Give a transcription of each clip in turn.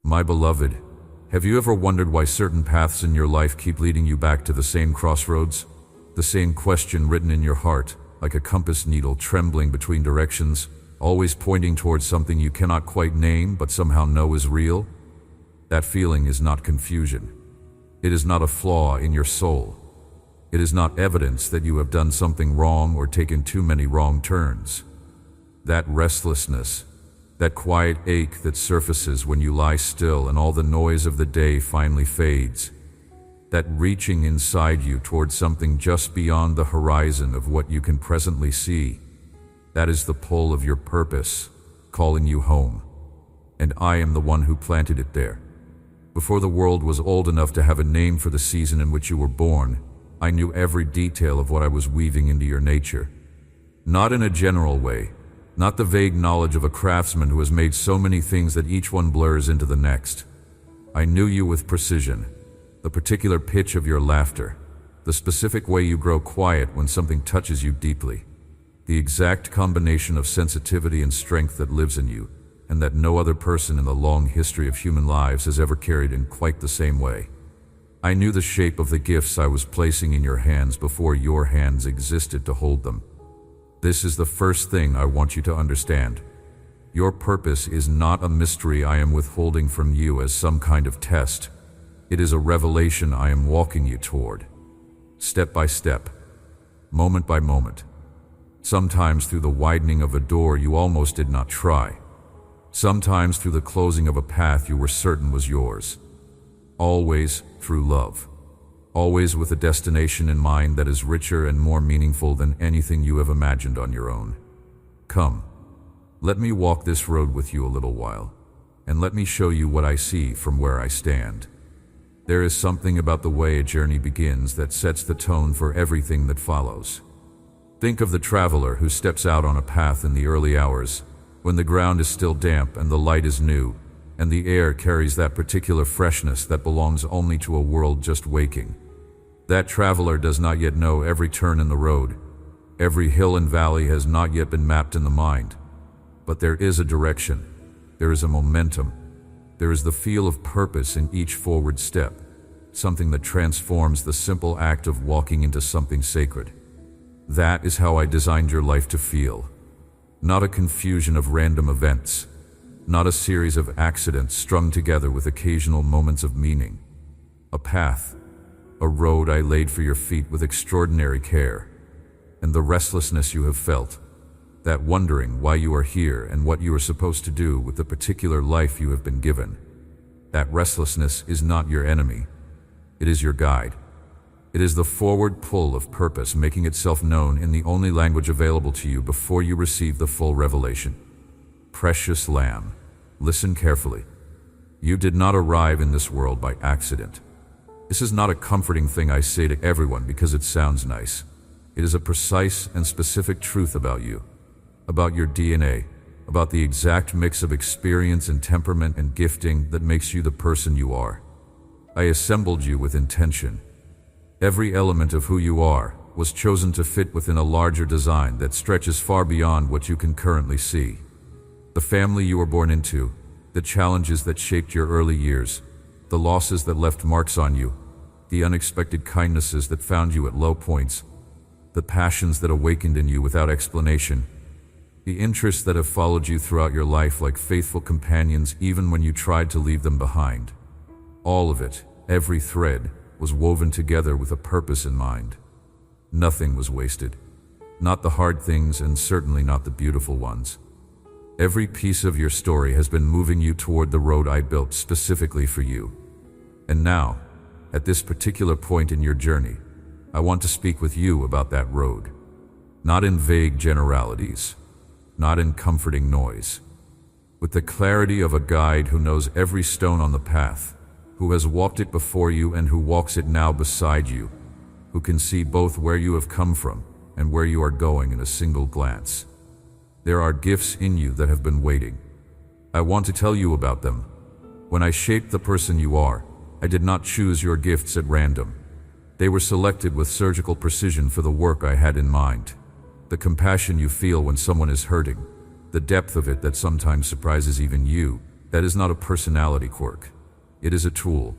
My beloved, have you ever wondered why certain paths in your life keep leading you back to the same crossroads? The same question written in your heart, like a compass needle trembling between directions, always pointing towards something you cannot quite name but somehow know is real? That feeling is not confusion. It is not a flaw in your soul. It is not evidence that you have done something wrong or taken too many wrong turns. That restlessness, that quiet ache that surfaces when you lie still and all the noise of the day finally fades, that reaching inside you towards something just beyond the horizon of what you can presently see, that is the pull of your purpose, calling you home. And I am the one who planted it there. Before the world was old enough to have a name for the season in which you were born, I knew every detail of what I was weaving into your nature. Not in a general way, not the vague knowledge of a craftsman who has made so many things that each one blurs into the next. I knew you with precision, the particular pitch of your laughter, the specific way you grow quiet when something touches you deeply, the exact combination of sensitivity and strength that lives in you, and that no other person in the long history of human lives has ever carried in quite the same way. I knew the shape of the gifts I was placing in your hands before your hands existed to hold them. This is the first thing I want you to understand. Your purpose is not a mystery I am withholding from you as some kind of test. It is a revelation I am walking you toward, step by step, moment by moment. Sometimes through the widening of a door you almost did not try. Sometimes through the closing of a path you were certain was yours. Always through love. Always with a destination in mind that is richer and more meaningful than anything you have imagined on your own. Come, let me walk this road with you a little while, and let me show you what I see from where I stand. There is something about the way a journey begins that sets the tone for everything that follows. Think of the traveler who steps out on a path in the early hours, when the ground is still damp and the light is new, and the air carries that particular freshness that belongs only to a world just waking. That traveler does not yet know every turn in the road. Every hill and valley has not yet been mapped in the mind. But there is a direction. There is a momentum. There is the feel of purpose in each forward step, something that transforms the simple act of walking into something sacred. That is how I designed your life to feel. Not a confusion of random events. Not a series of accidents strung together with occasional moments of meaning. A path, a road I laid for your feet with extraordinary care. And the restlessness you have felt, that wondering why you are here and what you are supposed to do with the particular life you have been given, that restlessness is not your enemy. It is your guide. It is the forward pull of purpose making itself known in the only language available to you before you receive the full revelation. Precious lamb, listen carefully. You did not arrive in this world by accident. This is not a comforting thing I say to everyone because it sounds nice. It is a precise and specific truth about you, about your DNA, about the exact mix of experience and temperament and gifting that makes you the person you are. I assembled you with intention. Every element of who you are was chosen to fit within a larger design that stretches far beyond what you can currently see. The family you were born into, the challenges that shaped your early years, the losses that left marks on you, the unexpected kindnesses that found you at low points, the passions that awakened in you without explanation, the interests that have followed you throughout your life like faithful companions even when you tried to leave them behind. All of it, every thread, was woven together with a purpose in mind. Nothing was wasted. Not the hard things and certainly not the beautiful ones. Every piece of your story has been moving you toward the road I built specifically for you. And now, at this particular point in your journey, I want to speak with you about that road. Not in vague generalities, not in comforting noise. With the clarity of a guide who knows every stone on the path, who has walked it before you and who walks it now beside you, who can see both where you have come from and where you are going in a single glance. There are gifts in you that have been waiting. I want to tell you about them. When I shaped the person you are, I did not choose your gifts at random. They were selected with surgical precision for the work I had in mind. The compassion you feel when someone is hurting, the depth of it that sometimes surprises even you, That is not a personality quirk. It is a tool.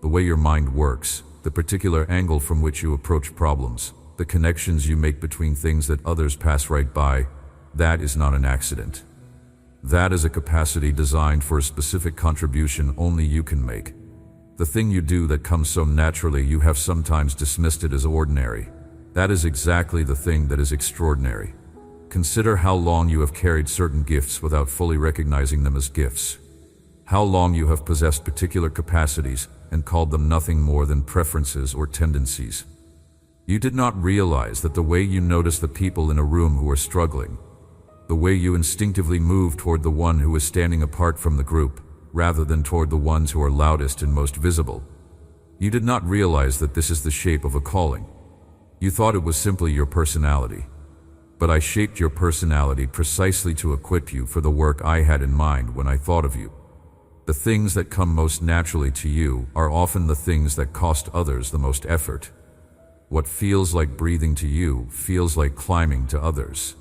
The way your mind works, the particular angle from which you approach problems, the connections you make between things that others pass right by, that is not an accident. That is a capacity designed for a specific contribution only you can make. The thing you do that comes so naturally you have sometimes dismissed it as ordinary. That is exactly the thing that is extraordinary. Consider how long you have carried certain gifts without fully recognizing them as gifts. How long you have possessed particular capacities and called them nothing more than preferences or tendencies. You did not realize that the way you notice the people in a room who are struggling, the way you instinctively move toward the one who is standing apart from the group, rather than toward the ones who are loudest and most visible. You did not realize that this is the shape of a calling. You thought it was simply your personality. But I shaped your personality precisely to equip you for the work I had in mind when I thought of you. The things that come most naturally to you are often the things that cost others the most effort. What feels like breathing to you feels like climbing to others.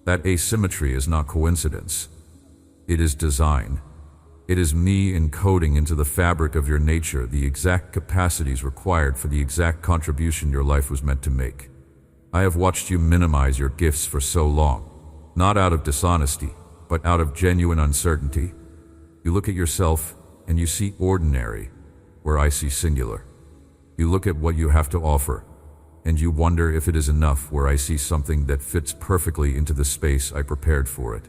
That asymmetry is not coincidence. It is design. It is me encoding into the fabric of your nature the exact capacities required for the exact contribution your life was meant to make. I have watched you minimize your gifts for so long, not out of dishonesty, but out of genuine uncertainty. You look at yourself and you see ordinary, where I see singular. You look at what you have to offer, and you wonder if it is enough, where I see something that fits perfectly into the space I prepared for it.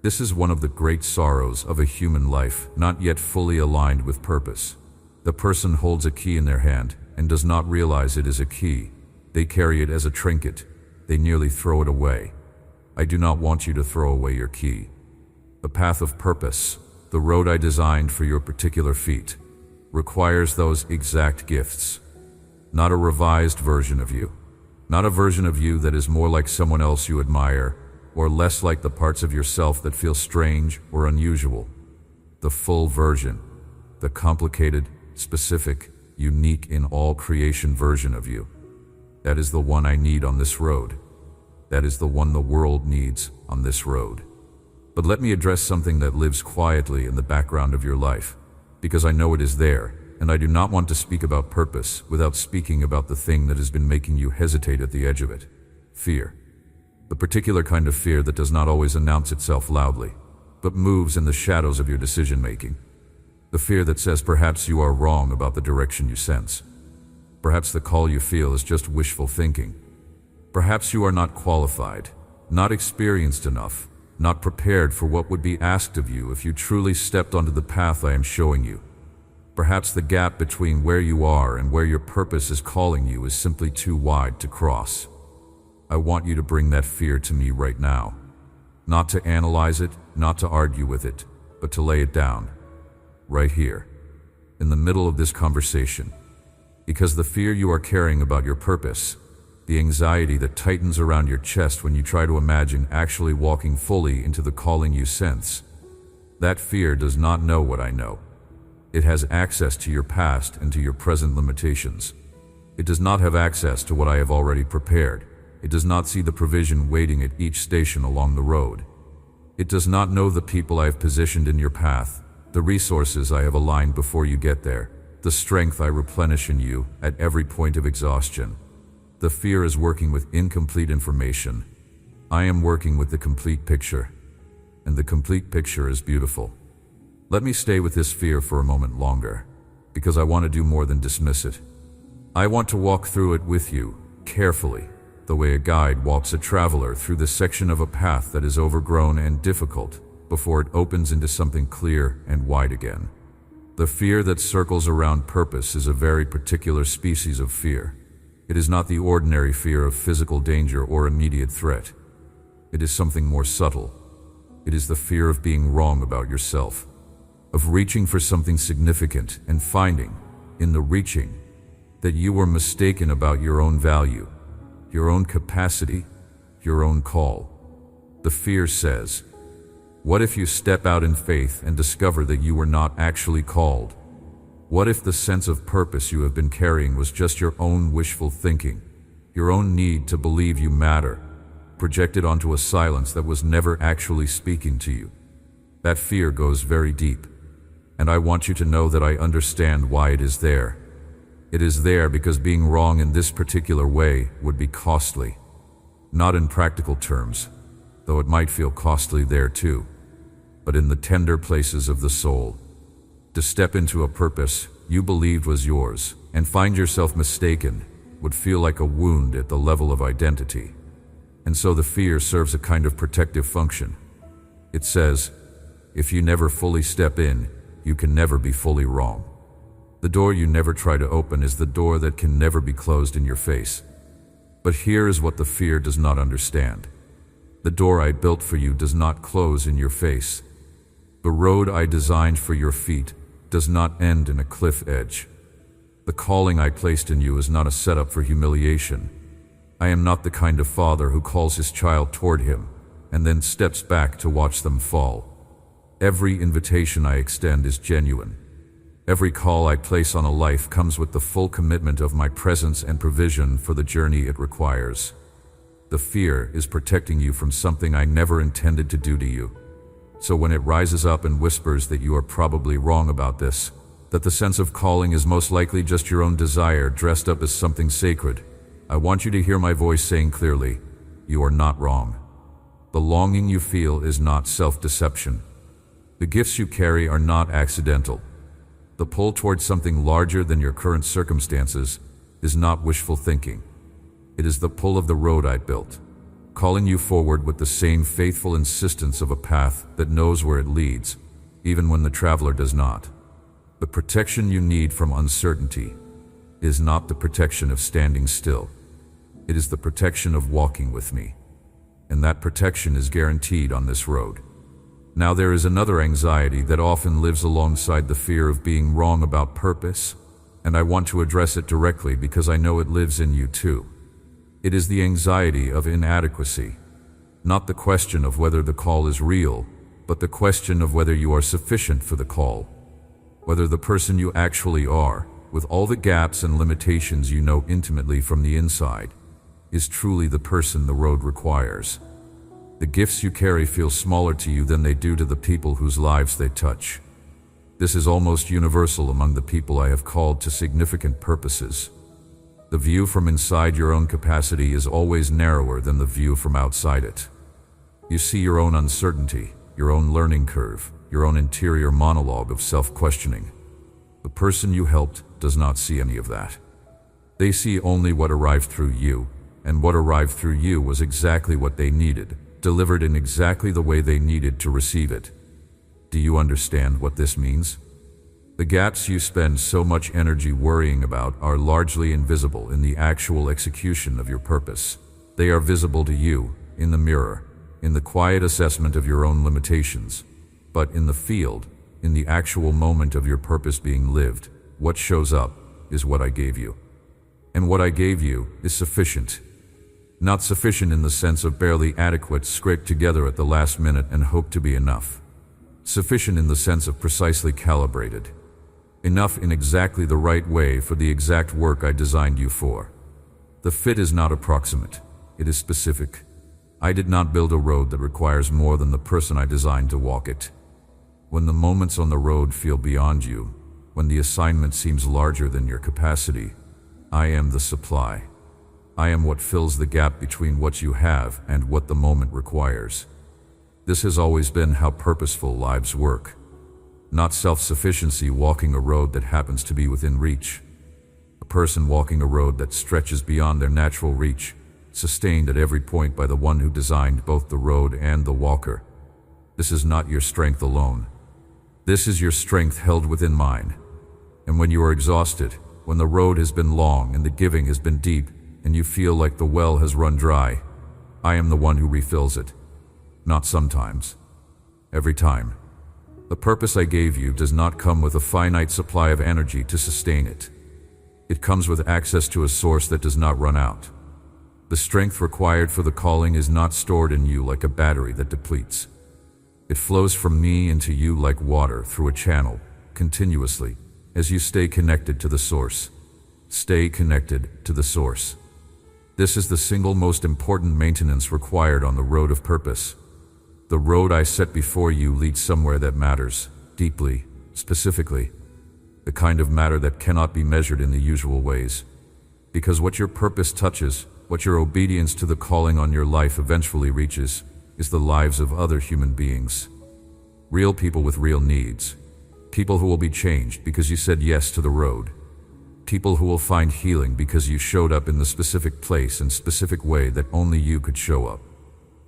This is one of the great sorrows of a human life not yet fully aligned with purpose. The person holds a key in their hand and does not realize it is a key. They carry it as a trinket. They nearly throw it away. I do not want you to throw away your key. The path of purpose, the road I designed for your particular feet, requires those exact gifts. Not a revised version of you. Not a version of you that is more like someone else you admire, or less like the parts of yourself that feel strange or unusual. The full version, the complicated, specific, unique in all creation version of you. That is the one I need on this road. That is the one the world needs on this road. But let me address something that lives quietly in the background of your life, because I know it is there, and I do not want to speak about purpose without speaking about the thing that has been making you hesitate at the edge of it: fear. The particular kind of fear that does not always announce itself loudly, but moves in the shadows of your decision-making. The fear that says perhaps you are wrong about the direction you sense. Perhaps the call you feel is just wishful thinking. Perhaps you are not qualified, not experienced enough, not prepared for what would be asked of you if you truly stepped onto the path I am showing you. Perhaps the gap between where you are and where your purpose is calling you is simply too wide to cross. I want you to bring that fear to me right now. Not to analyze it, not to argue with it, but to lay it down. Right here, in the middle of this conversation. Because the fear you are carrying about your purpose, the anxiety that tightens around your chest when you try to imagine actually walking fully into the calling you sense, that fear does not know what I know. It has access to your past and to your present limitations. It does not have access to what I have already prepared. It does not see the provision waiting at each station along the road. It does not know the people I have positioned in your path, the resources I have aligned before you get there, the strength I replenish in you at every point of exhaustion. The fear is working with incomplete information. I am working with the complete picture, and the complete picture is beautiful. Let me stay with this fear for a moment longer, because I want to do more than dismiss it. I want to walk through it with you, carefully, the way a guide walks a traveler through the section of a path that is overgrown and difficult before it opens into something clear and wide again. The fear that circles around purpose is a very particular species of fear. It is not the ordinary fear of physical danger or immediate threat. It is something more subtle. It is the fear of being wrong about yourself, of reaching for something significant and finding, in the reaching, that you were mistaken about your own value, your own capacity, your own call. The fear says, what if you step out in faith and discover that you were not actually called? What if the sense of purpose you have been carrying was just your own wishful thinking, your own need to believe you matter, projected onto a silence that was never actually speaking to you? That fear goes very deep. And I want you to know that I understand why it is there. It is there because being wrong in this particular way would be costly. Not in practical terms, though it might feel costly there too, but in the tender places of the soul. To step into a purpose you believed was yours and find yourself mistaken would feel like a wound at the level of identity. And so the fear serves a kind of protective function. It says, if you never fully step in, you can never be fully wrong. The door you never try to open is the door that can never be closed in your face. But here is what the fear does not understand. The door I built for you does not close in your face. The road I designed for your feet does not end in a cliff edge. The calling I placed in you is not a setup for humiliation. I am not the kind of father who calls his child toward him and then steps back to watch them fall. Every invitation I extend is genuine. Every call I place on a life comes with the full commitment of my presence and provision for the journey it requires. The fear is protecting you from something I never intended to do to you. So when it rises up and whispers that you are probably wrong about this, that the sense of calling is most likely just your own desire dressed up as something sacred, I want you to hear my voice saying clearly, you are not wrong. The longing you feel is not self-deception. The gifts you carry are not accidental. The pull towards something larger than your current circumstances is not wishful thinking. It is the pull of the road I built, calling you forward with the same faithful insistence of a path that knows where it leads, even when the traveler does not. The protection you need from uncertainty is not the protection of standing still. It is the protection of walking with me. And that protection is guaranteed on this road. Now there is another anxiety that often lives alongside the fear of being wrong about purpose, and I want to address it directly because I know it lives in you too. It is the anxiety of inadequacy, not the question of whether the call is real, but the question of whether you are sufficient for the call, whether the person you actually are, with all the gaps and limitations you know intimately from the inside, is truly the person the road requires. The gifts you carry feel smaller to you than they do to the people whose lives they touch. This is almost universal among the people I have called to significant purposes. The view from inside your own capacity is always narrower than the view from outside it. You see your own uncertainty, your own learning curve, your own interior monologue of self-questioning. The person you helped does not see any of that. They see only what arrived through you, and what arrived through you was exactly what they needed, delivered in exactly the way they needed to receive it. Do you understand what this means? The gaps you spend so much energy worrying about are largely invisible in the actual execution of your purpose. They are visible to you, in the mirror, in the quiet assessment of your own limitations. But in the field, in the actual moment of your purpose being lived, what shows up is what I gave you. And what I gave you is sufficient. Not sufficient in the sense of barely adequate, scraped together at the last minute and hoped to be enough. Sufficient in the sense of precisely calibrated. Enough in exactly the right way for the exact work I designed you for. The fit is not approximate, it is specific. I did not build a road that requires more than the person I designed to walk it. When the moments on the road feel beyond you, when the assignment seems larger than your capacity, I am the supply. I am what fills the gap between what you have and what the moment requires. This has always been how purposeful lives work. Not self-sufficiency walking a road that happens to be within reach. A person walking a road that stretches beyond their natural reach, sustained at every point by the one who designed both the road and the walker. This is not your strength alone. This is your strength held within mine. And when you are exhausted, when the road has been long and the giving has been deep, and you feel like the well has run dry, I am the one who refills it. Not sometimes. Every time. The purpose I gave you does not come with a finite supply of energy to sustain it. It comes with access to a source that does not run out. The strength required for the calling is not stored in you like a battery that depletes. It flows from me into you like water through a channel, continuously, as you stay connected to the source. Stay connected to the source. This is the single most important maintenance required on the road of purpose. The road I set before you leads somewhere that matters, deeply, specifically, the kind of matter that cannot be measured in the usual ways. Because what your purpose touches, what your obedience to the calling on your life eventually reaches, is the lives of other human beings. Real people with real needs. People who will be changed because you said yes to the road. People who will find healing because you showed up in the specific place and specific way that only you could show up.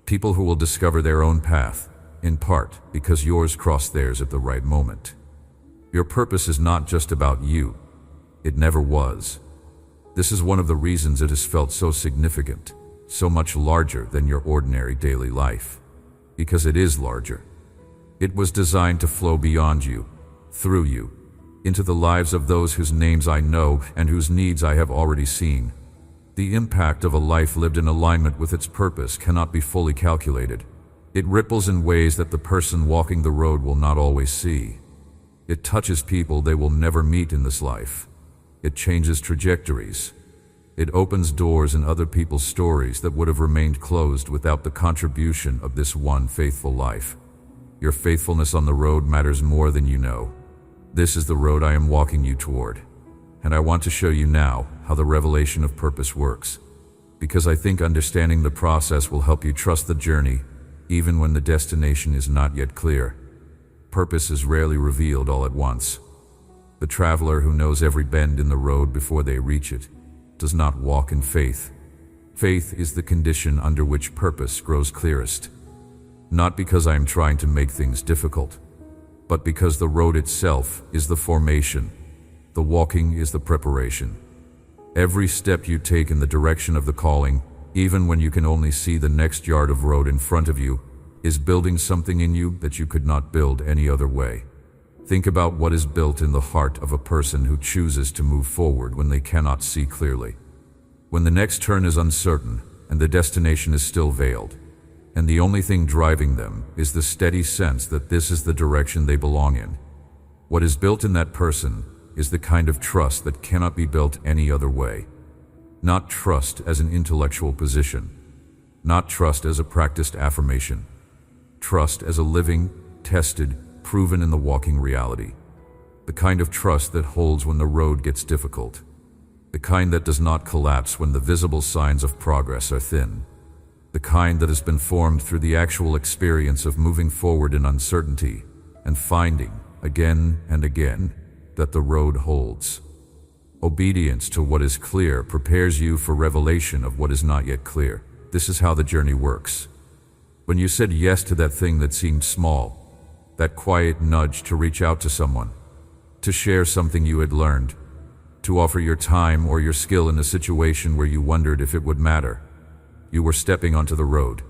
People who will discover their own path, in part because yours crossed theirs at the right moment. Your purpose is not just about you. It never was. This is one of the reasons it has felt so significant, so much larger than your ordinary daily life. Because it is larger. It was designed to flow beyond you, through you, into the lives of those whose names I know and whose needs I have already seen. The impact of a life lived in alignment with its purpose cannot be fully calculated. It ripples in ways that the person walking the road will not always see. It touches people they will never meet in this life. It changes trajectories. It opens doors in other people's stories that would have remained closed without the contribution of this one faithful life. Your faithfulness on the road matters more than you know. This is the road I am walking you toward. And I want to show you now how the revelation of purpose works. Because I think understanding the process will help you trust the journey, even when the destination is not yet clear. Purpose is rarely revealed all at once. The traveler who knows every bend in the road before they reach it does not walk in faith. Faith is the condition under which purpose grows clearest. Not because I am trying to make things difficult, but because the road itself is the formation. The walking is the preparation. Every step you take in the direction of the calling, even when you can only see the next yard of road in front of you, is building something in you that you could not build any other way. Think about what is built in the heart of a person who chooses to move forward when they cannot see clearly. When the next turn is uncertain and the destination is still veiled, and the only thing driving them is the steady sense that this is the direction they belong in. What is built in that person is the kind of trust that cannot be built any other way. Not trust as an intellectual position. Not trust as a practiced affirmation. Trust as a living, tested, proven in the walking reality. The kind of trust that holds when the road gets difficult. The kind that does not collapse when the visible signs of progress are thin. The kind that has been formed through the actual experience of moving forward in uncertainty and finding, again and again, that the road holds. Obedience to what is clear prepares you for revelation of what is not yet clear. This is how the journey works. When you said yes to that thing that seemed small, that quiet nudge to reach out to someone, to share something you had learned, to offer your time or your skill in a situation where you wondered if it would matter, you were stepping onto the road,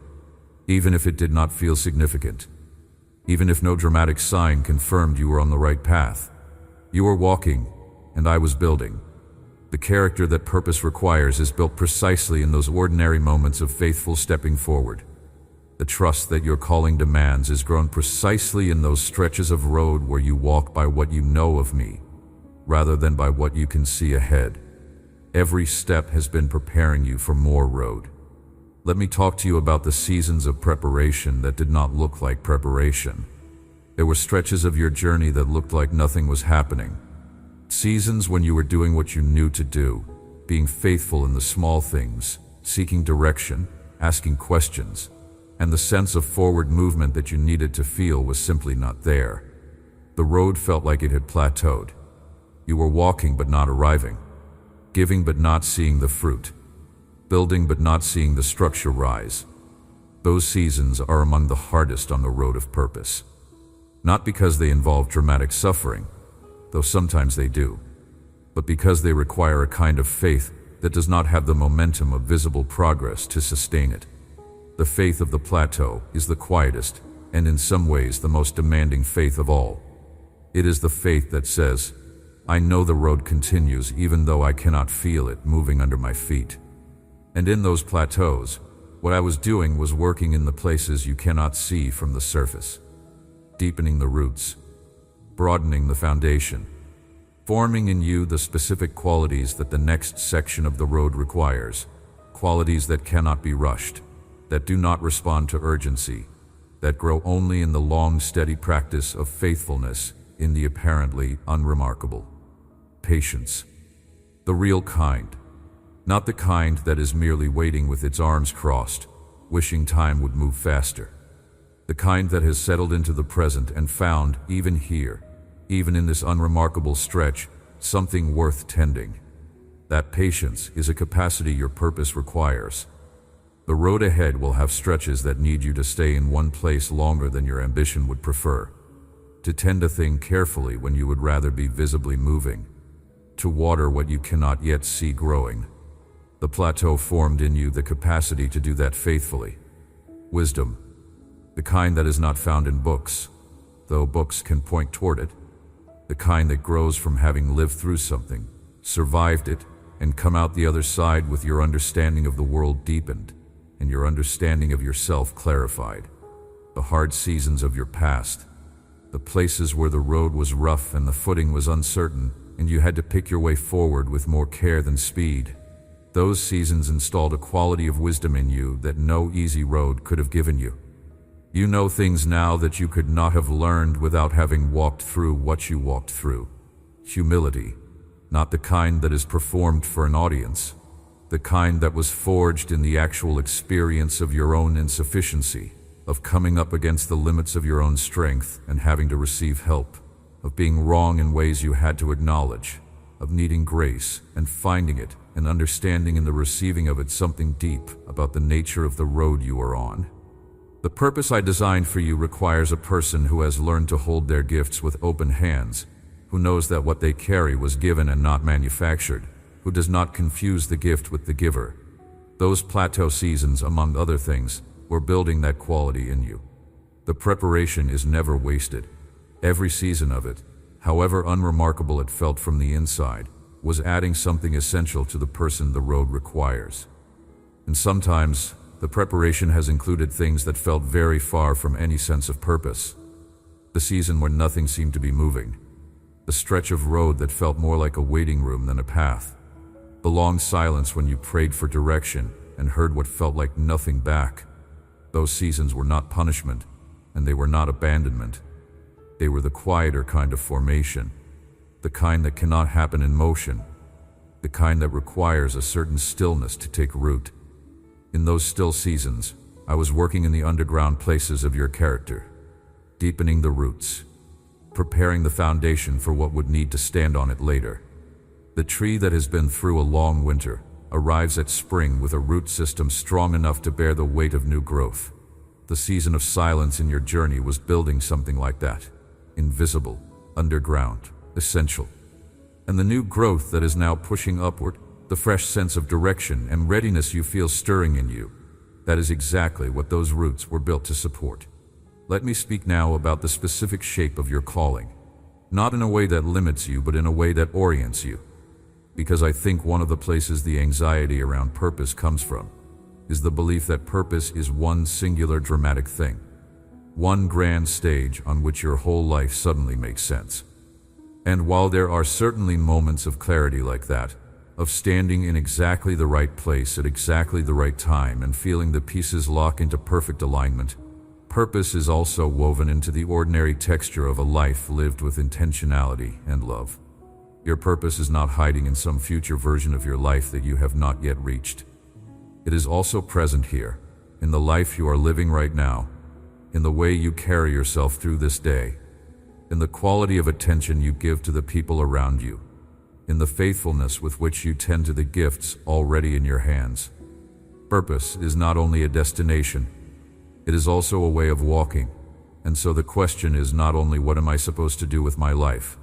even if it did not feel significant, even if no dramatic sign confirmed you were on the right path. You were walking, and I was building. The character that purpose requires is built precisely in those ordinary moments of faithful stepping forward. The trust that your calling demands is grown precisely in those stretches of road where you walk by what you know of me, rather than by what you can see ahead. Every step has been preparing you for more road. Let me talk to you about the seasons of preparation that did not look like preparation. There were stretches of your journey that looked like nothing was happening. Seasons when you were doing what you knew to do, being faithful in the small things, seeking direction, asking questions, and the sense of forward movement that you needed to feel was simply not there. The road felt like it had plateaued. You were walking but not arriving, giving but not seeing the fruit, building but not seeing the structure rise. Those seasons are among the hardest on the road of purpose. Not because they involve dramatic suffering, though sometimes they do, but because they require a kind of faith that does not have the momentum of visible progress to sustain it. The faith of the plateau is the quietest and in some ways the most demanding faith of all. It is the faith that says, I know the road continues even though I cannot feel it moving under my feet. And in those plateaus, what I was doing was working in the places you cannot see from the surface, deepening the roots, broadening the foundation, forming in you the specific qualities that the next section of the road requires, qualities that cannot be rushed, that do not respond to urgency, that grow only in the long, steady practice of faithfulness in the apparently unremarkable. Patience. The real kind. Not the kind that is merely waiting with its arms crossed, wishing time would move faster. The kind that has settled into the present and found, even here, even in this unremarkable stretch, something worth tending. That patience is a capacity your purpose requires. The road ahead will have stretches that need you to stay in one place longer than your ambition would prefer. To tend a thing carefully when you would rather be visibly moving. To water what you cannot yet see growing. The plateau formed in you the capacity to do that faithfully. Wisdom. The kind that is not found in books, though books can point toward it. The kind that grows from having lived through something, survived it, and come out the other side with your understanding of the world deepened, and your understanding of yourself clarified. The hard seasons of your past, the places where the road was rough and the footing was uncertain, and you had to pick your way forward with more care than speed. Those seasons installed a quality of wisdom in you that no easy road could have given you. You know things now that you could not have learned without having walked through what you walked through. Humility, not the kind that is performed for an audience, the kind that was forged in the actual experience of your own insufficiency, of coming up against the limits of your own strength and having to receive help, of being wrong in ways you had to acknowledge, of needing grace and finding it and understanding in the receiving of it something deep about the nature of the road you are on. The purpose I designed for you requires a person who has learned to hold their gifts with open hands, who knows that what they carry was given and not manufactured, who does not confuse the gift with the giver. Those plateau seasons, among other things, were building that quality in you. The preparation is never wasted. Every season of it, however unremarkable it felt from the inside, was adding something essential to the person the road requires. And sometimes, the preparation has included things that felt very far from any sense of purpose. The season where nothing seemed to be moving. The stretch of road that felt more like a waiting room than a path. The long silence when you prayed for direction and heard what felt like nothing back. Those seasons were not punishment, and they were not abandonment. They were the quieter kind of formation, the kind that cannot happen in motion, the kind that requires a certain stillness to take root. In those still seasons, I was working in the underground places of your character, deepening the roots, preparing the foundation for what would need to stand on it later. The tree that has been through a long winter arrives at spring with a root system strong enough to bear the weight of new growth. The season of silence in your journey was building something like that, invisible, underground, essential. And the new growth that is now pushing upward, the fresh sense of direction and readiness you feel stirring in you, that is exactly what those roots were built to support. Let me speak now about the specific shape of your calling, not in a way that limits you, but in a way that orients you. Because I think one of the places the anxiety around purpose comes from is the belief that purpose is one singular dramatic thing, one grand stage on which your whole life suddenly makes sense. And while there are certainly moments of clarity like that, of standing in exactly the right place at exactly the right time and feeling the pieces lock into perfect alignment, purpose is also woven into the ordinary texture of a life lived with intentionality and love. Your purpose is not hiding in some future version of your life that you have not yet reached. It is also present here, in the life you are living right now, in the way you carry yourself through this day, in the quality of attention you give to the people around you, in the faithfulness with which you tend to the gifts already in your hands. Purpose is not only a destination, it is also a way of walking. And so the question is not only what am I supposed to do with my life?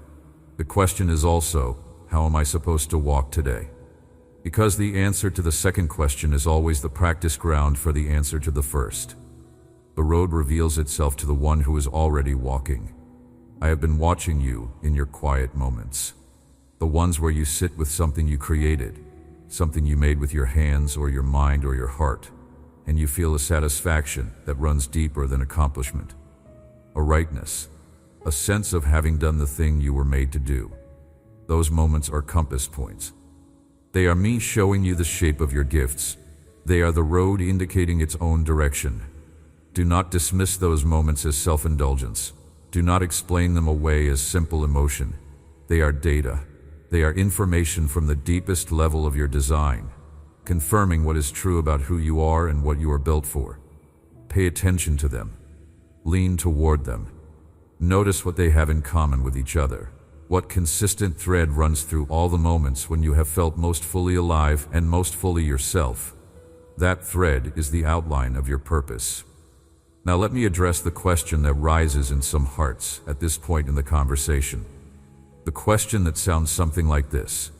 The question is also, how am I supposed to walk today? Because the answer to the second question is always the practice ground for the answer to the first. The road reveals itself to the one who is already walking. I have been watching you in your quiet moments. The ones where you sit with something you created, something you made with your hands or your mind or your heart, and you feel a satisfaction that runs deeper than accomplishment. A rightness, a sense of having done the thing you were made to do. Those moments are compass points. They are me showing you the shape of your gifts. They are the road indicating its own direction. Do not dismiss those moments as self-indulgence. Do not explain them away as simple emotion. They are data. They are information from the deepest level of your design, confirming what is true about who you are and what you are built for. Pay attention to them. Lean toward them. Notice what they have in common with each other. What consistent thread runs through all the moments when you have felt most fully alive and most fully yourself. That thread is the outline of your purpose. Now let me address the question that rises in some hearts at this point in the conversation. The question that sounds something like this: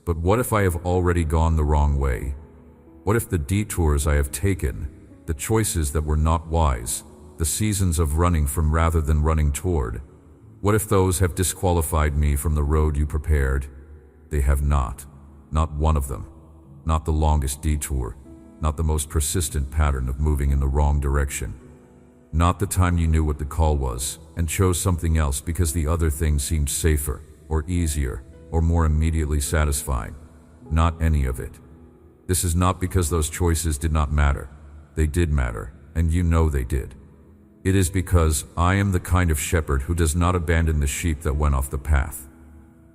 but what if I have already gone the wrong way? What if the detours I have taken, the choices that were not wise, the seasons of running from rather than running toward, what if those have disqualified me from the road you prepared? They have not. Not one of them. Not the longest detour. Not the most persistent pattern of moving in the wrong direction. Not the time you knew what the call was and chose something else because the other thing seemed safer, or easier, or more immediately satisfying. Not any of it. This is not because those choices did not matter. They did matter, and you know they did. It is because I am the kind of shepherd who does not abandon the sheep that went off the path.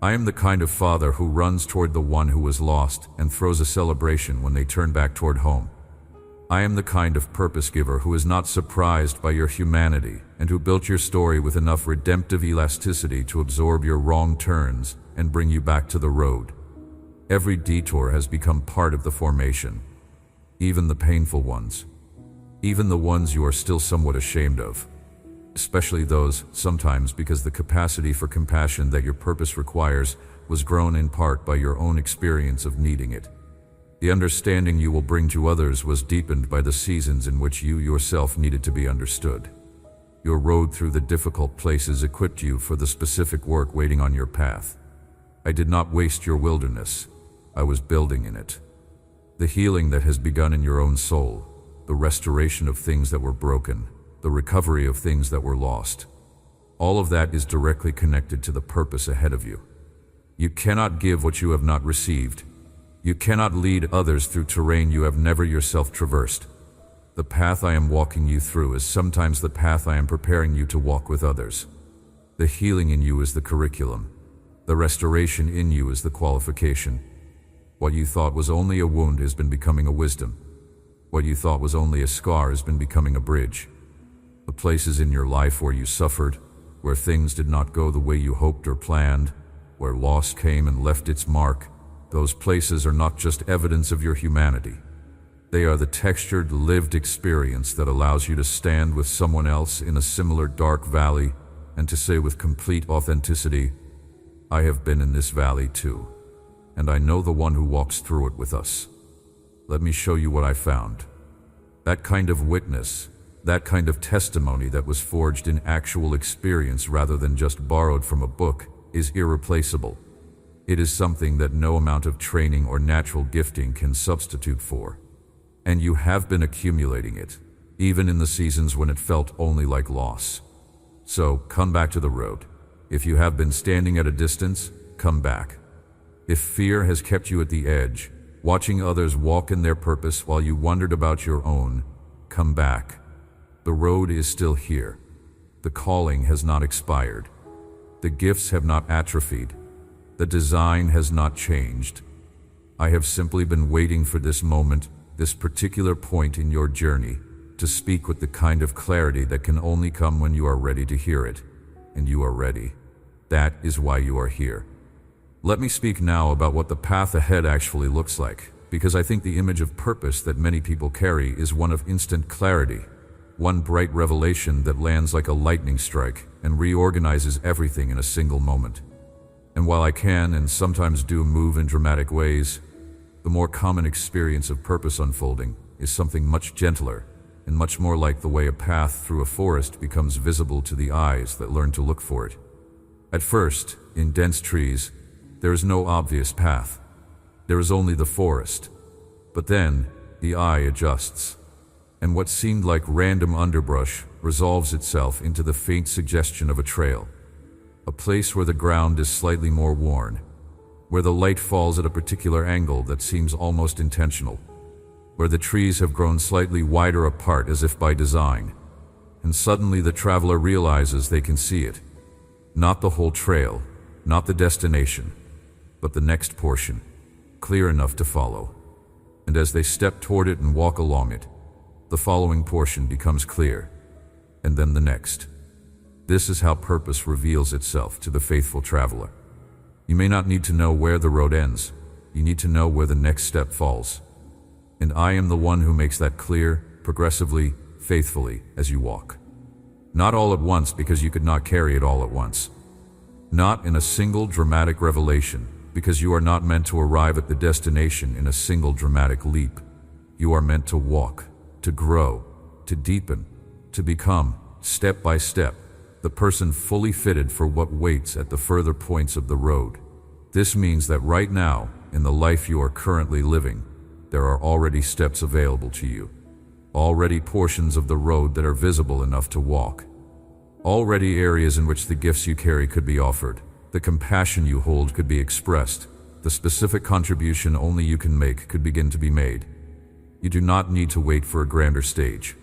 I am the kind of father who runs toward the one who was lost and throws a celebration when they turn back toward home. I am the kind of purpose giver who is not surprised by your humanity and who built your story with enough redemptive elasticity to absorb your wrong turns and bring you back to the road. Every detour has become part of the formation, even the painful ones. Even the ones you are still somewhat ashamed of, especially those, sometimes because the capacity for compassion that your purpose requires was grown in part by your own experience of needing it. The understanding you will bring to others was deepened by the seasons in which you yourself needed to be understood. Your road through the difficult places equipped you for the specific work waiting on your path. I did not waste your wilderness. I was building in it. The healing that has begun in your own soul, the restoration of things that were broken, the recovery of things that were lost. All of that is directly connected to the purpose ahead of you. You cannot give what you have not received. You cannot lead others through terrain you have never yourself traversed. The path I am walking you through is sometimes the path I am preparing you to walk with others. The healing in you is the curriculum. The restoration in you is the qualification. What you thought was only a wound has been becoming a wisdom. What you thought was only a scar has been becoming a bridge. The places in your life where you suffered, where things did not go the way you hoped or planned, where loss came and left its mark, those places are not just evidence of your humanity. They are the textured, lived experience that allows you to stand with someone else in a similar dark valley and to say with complete authenticity, I have been in this valley too, and I know the one who walks through it with us. Let me show you what I found. That kind of witness, that kind of testimony that was forged in actual experience rather than just borrowed from a book, is irreplaceable. It is something that no amount of training or natural gifting can substitute for. And you have been accumulating it, even in the seasons when it felt only like loss. So, come back to the road. If you have been standing at a distance, come back. If fear has kept you at the edge, watching others walk in their purpose while you wondered about your own, come back. The road is still here. The calling has not expired. The gifts have not atrophied. The design has not changed. I have simply been waiting for this moment, this particular point in your journey, to speak with the kind of clarity that can only come when you are ready to hear it. And you are ready. That is why you are here. Let me speak now about what the path ahead actually looks like, because I think the image of purpose that many people carry is one of instant clarity, one bright revelation that lands like a lightning strike and reorganizes everything in a single moment. And while I can and sometimes do move in dramatic ways, the more common experience of purpose unfolding is something much gentler and much more like the way a path through a forest becomes visible to the eyes that learn to look for it. At first, in dense trees, there is no obvious path. There is only the forest. But then, the eye adjusts, and what seemed like random underbrush resolves itself into the faint suggestion of a trail. A place where the ground is slightly more worn, where the light falls at a particular angle that seems almost intentional, where the trees have grown slightly wider apart as if by design, and suddenly the traveler realizes they can see it. Not the whole trail, not the destination, but the next portion, clear enough to follow. And as they step toward it and walk along it, the following portion becomes clear, and then the next. This is how purpose reveals itself to the faithful traveler. You may not need to know where the road ends, you need to know where the next step falls. And I am the one who makes that clear, progressively, faithfully, as you walk. Not all at once, because you could not carry it all at once. Not in a single dramatic revelation, because you are not meant to arrive at the destination in a single dramatic leap. You are meant to walk, to grow, to deepen, to become, step by step, the person fully fitted for what waits at the further points of the road. This means that right now, in the life you are currently living, there are already steps available to you. Already portions of the road that are visible enough to walk. Already areas in which the gifts you carry could be offered, the compassion you hold could be expressed, the specific contribution only you can make could begin to be made. You do not need to wait for a grander stage.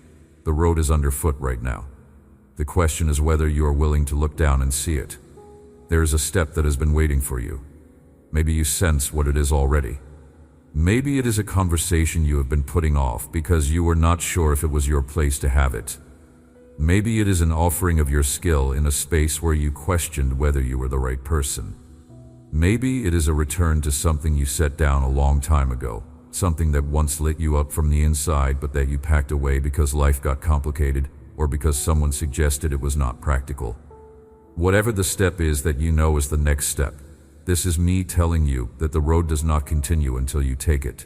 The road is underfoot right now. The question is whether you are willing to look down and see it. There is a step that has been waiting for you. Maybe you sense what it is already. Maybe it is a conversation you have been putting off because you were not sure if it was your place to have it. Maybe it is an offering of your skill in a space where you questioned whether you were the right person. Maybe it is a return to something you set down a long time ago, something that once lit you up from the inside but that you packed away because life got complicated or because someone suggested it was not practical. Whatever the step is that you know is the next step, this is me telling you that the road does not continue until you take it.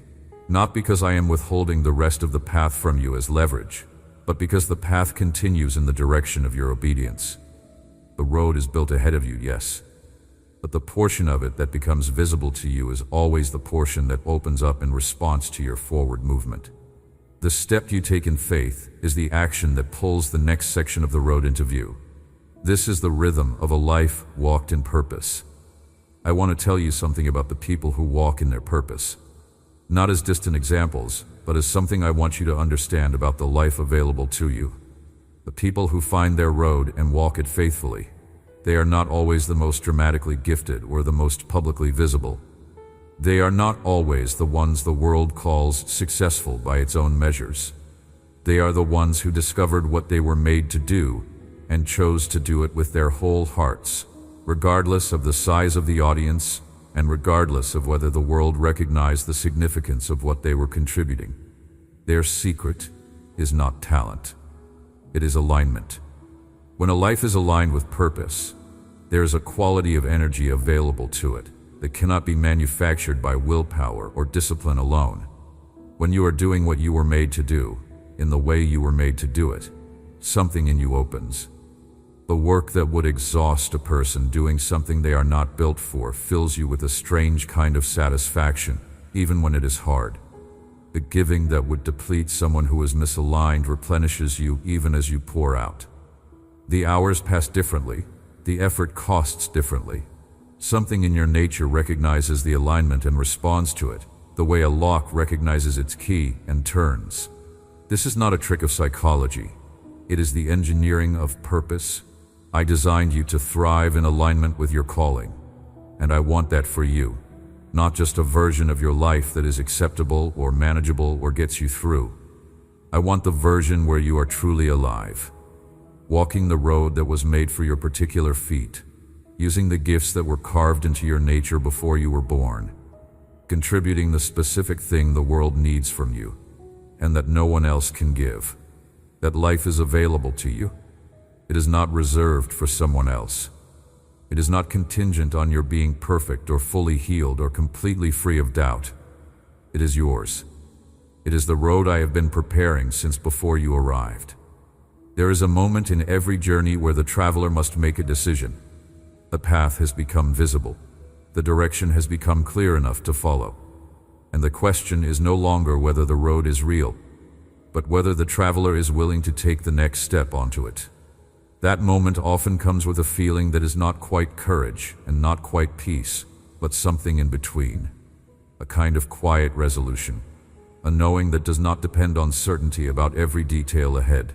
Not because I am withholding the rest of the path from you as leverage, but because the path continues in the direction of your obedience. The road is built ahead of you, yes, but the portion of it that becomes visible to you is always the portion that opens up in response to your forward movement. The step you take in faith is the action that pulls the next section of the road into view. This is the rhythm of a life walked in purpose. I want to tell you something about the people who walk in their purpose. Not as distant examples, but as something I want you to understand about the life available to you. The people who find their road and walk it faithfully. They are not always the most dramatically gifted or the most publicly visible. They are not always the ones the world calls successful by its own measures. They are the ones who discovered what they were made to do and chose to do it with their whole hearts, regardless of the size of the audience and regardless of whether the world recognized the significance of what they were contributing. Their secret is not talent. It is alignment. When a life is aligned with purpose, there is a quality of energy available to it that cannot be manufactured by willpower or discipline alone. When you are doing what you were made to do, in the way you were made to do it, something in you opens. The work that would exhaust a person doing something they are not built for fills you with a strange kind of satisfaction, even when it is hard. The giving that would deplete someone who is misaligned replenishes you even as you pour out. The hours pass differently, the effort costs differently. Something in your nature recognizes the alignment and responds to it, the way a lock recognizes its key and turns. This is not a trick of psychology. It is the engineering of purpose. I designed you to thrive in alignment with your calling, and I want that for you, not just a version of your life that is acceptable or manageable or gets you through. I want the version where you are truly alive, walking the road that was made for your particular feet, using the gifts that were carved into your nature before you were born, contributing the specific thing the world needs from you, and that no one else can give. That life is available to you. It is not reserved for someone else. It is not contingent on your being perfect or fully healed or completely free of doubt. It is yours. It is the road I have been preparing since before you arrived. There is a moment in every journey where the traveler must make a decision. The path has become visible. The direction has become clear enough to follow. And the question is no longer whether the road is real, but whether the traveler is willing to take the next step onto it. That moment often comes with a feeling that is not quite courage and not quite peace, but something in between. A kind of quiet resolution, a knowing that does not depend on certainty about every detail ahead.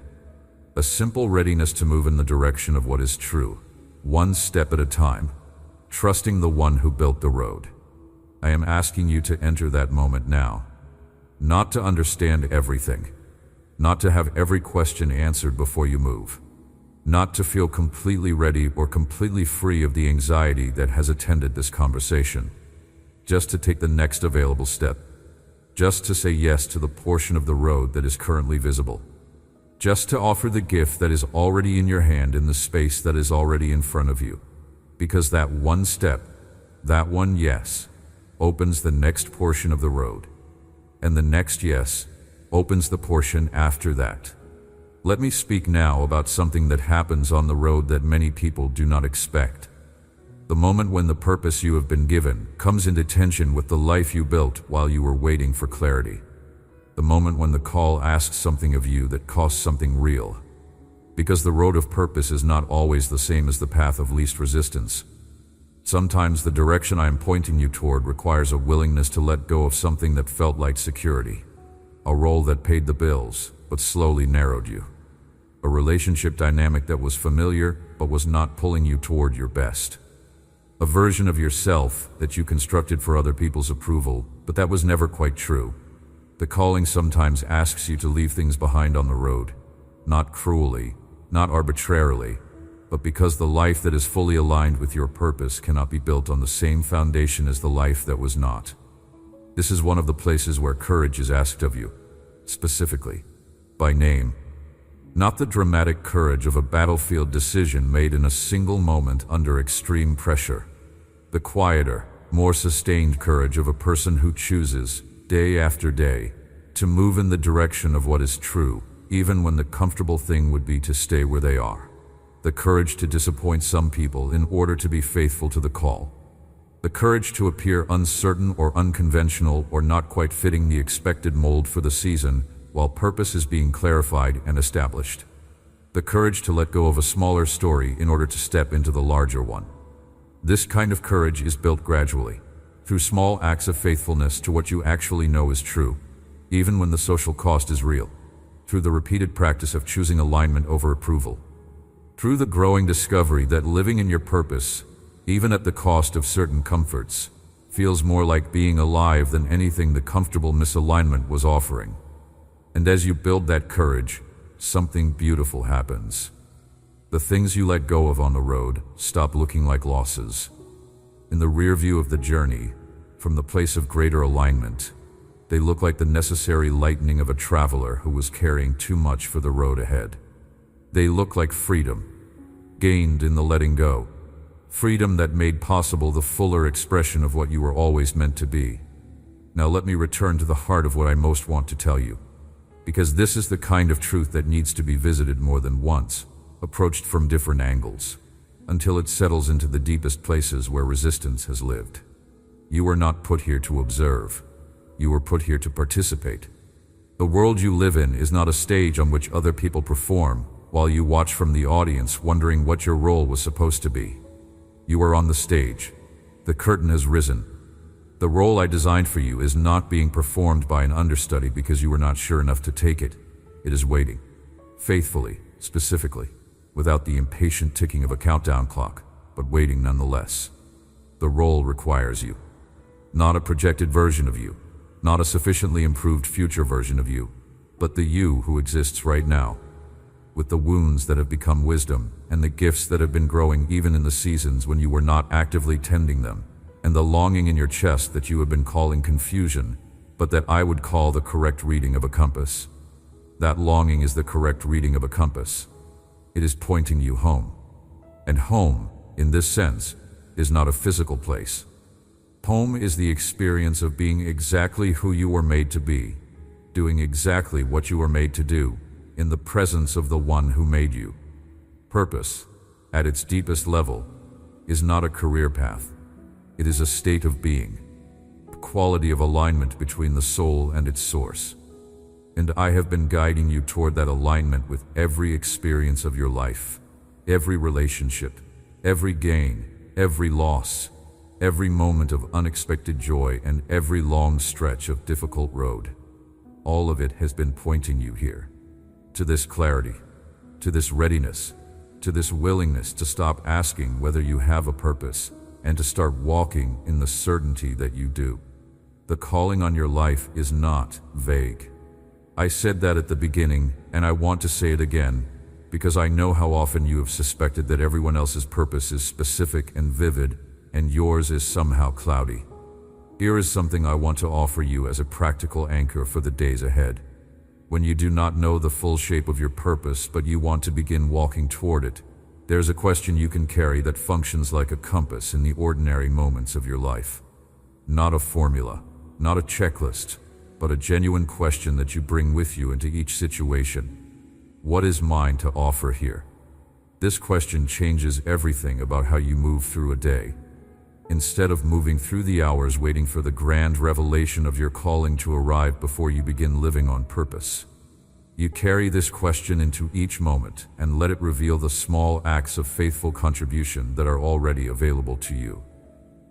A simple readiness to move in the direction of what is true, one step at a time, trusting the one who built the road. I am asking you to enter that moment now, not to understand everything, not to have every question answered before you move, not to feel completely ready or completely free of the anxiety that has attended this conversation, just to take the next available step, just to say yes to the portion of the road that is currently visible, just to offer the gift that is already in your hand in the space that is already in front of you, because that one step, that one yes, opens the next portion of the road, and the next yes opens the portion after that. Let me speak now about something that happens on the road that many people do not expect. The moment when the purpose you have been given comes into tension with the life you built while you were waiting for clarity. The moment when the call asks something of you that costs something real. Because the road of purpose is not always the same as the path of least resistance. Sometimes the direction I am pointing you toward requires a willingness to let go of something that felt like security. A role that paid the bills, but slowly narrowed you. A relationship dynamic that was familiar, but was not pulling you toward your best. A version of yourself that you constructed for other people's approval, but that was never quite true. The calling sometimes asks you to leave things behind on the road, not cruelly, not arbitrarily, but because the life that is fully aligned with your purpose cannot be built on the same foundation as the life that was not. This is one of the places where courage is asked of you, specifically, by name. Not the dramatic courage of a battlefield decision made in a single moment under extreme pressure. The quieter, more sustained courage of a person who chooses, day after day, to move in the direction of what is true, even when the comfortable thing would be to stay where they are. The courage to disappoint some people in order to be faithful to the call. The courage to appear uncertain or unconventional or not quite fitting the expected mold for the season, while purpose is being clarified and established. The courage to let go of a smaller story in order to step into the larger one. This kind of courage is built gradually, through small acts of faithfulness to what you actually know is true, even when the social cost is real, through the repeated practice of choosing alignment over approval, through the growing discovery that living in your purpose, even at the cost of certain comforts, feels more like being alive than anything the comfortable misalignment was offering. And as you build that courage, something beautiful happens. The things you let go of on the road stop looking like losses. In the rear view of the journey, from the place of greater alignment, they look like the necessary lightening of a traveler who was carrying too much for the road ahead. They look like freedom, gained in the letting go. Freedom that made possible the fuller expression of what you were always meant to be. Now let me return to the heart of what I most want to tell you. Because this is the kind of truth that needs to be visited more than once, approached from different angles, until it settles into the deepest places where resistance has lived. You were not put here to observe. You were put here to participate. The world you live in is not a stage on which other people perform, while you watch from the audience wondering what your role was supposed to be. You are on the stage. The curtain has risen. The role I designed for you is not being performed by an understudy because you were not sure enough to take it. It is waiting, faithfully, specifically, without the impatient ticking of a countdown clock, but waiting nonetheless. The role requires you. Not a projected version of you, not a sufficiently improved future version of you, but the you who exists right now, with the wounds that have become wisdom and the gifts that have been growing even in the seasons when you were not actively tending them, and the longing in your chest that you have been calling confusion, but that I would call the correct reading of a compass. That longing is the correct reading of a compass. It is pointing you home. And home, in this sense, is not a physical place. Home is the experience of being exactly who you were made to be, doing exactly what you were made to do, in the presence of the one who made you. Purpose, at its deepest level, is not a career path. It is a state of being, a quality of alignment between the soul and its source. And I have been guiding you toward that alignment with every experience of your life, every relationship, every gain, every loss, every moment of unexpected joy, and every long stretch of difficult road. All of it has been pointing you here, to this clarity, to this readiness, to this willingness to stop asking whether you have a purpose and to start walking in the certainty that you do. The calling on your life is not vague. I said that at the beginning, and I want to say it again, because I know how often you have suspected that everyone else's purpose is specific and vivid, and yours is somehow cloudy. Here is something I want to offer you as a practical anchor for the days ahead. When you do not know the full shape of your purpose, but you want to begin walking toward it, there's a question you can carry that functions like a compass in the ordinary moments of your life. Not a formula, not a checklist, but a genuine question that you bring with you into each situation. What is mine to offer here? This question changes everything about how you move through a day. Instead of moving through the hours waiting for the grand revelation of your calling to arrive before you begin living on purpose, you carry this question into each moment and let it reveal the small acts of faithful contribution that are already available to you.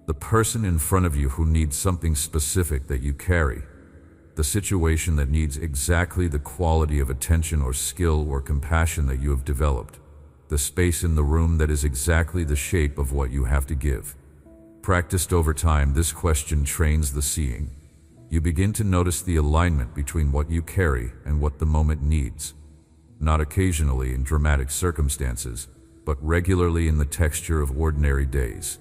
The person in front of you who needs something specific that you carry, the situation that needs exactly the quality of attention or skill or compassion that you have developed, the space in the room that is exactly the shape of what you have to give. Practiced over time, this question trains the seeing. You begin to notice the alignment between what you carry and what the moment needs, not occasionally in dramatic circumstances, but regularly in the texture of ordinary days.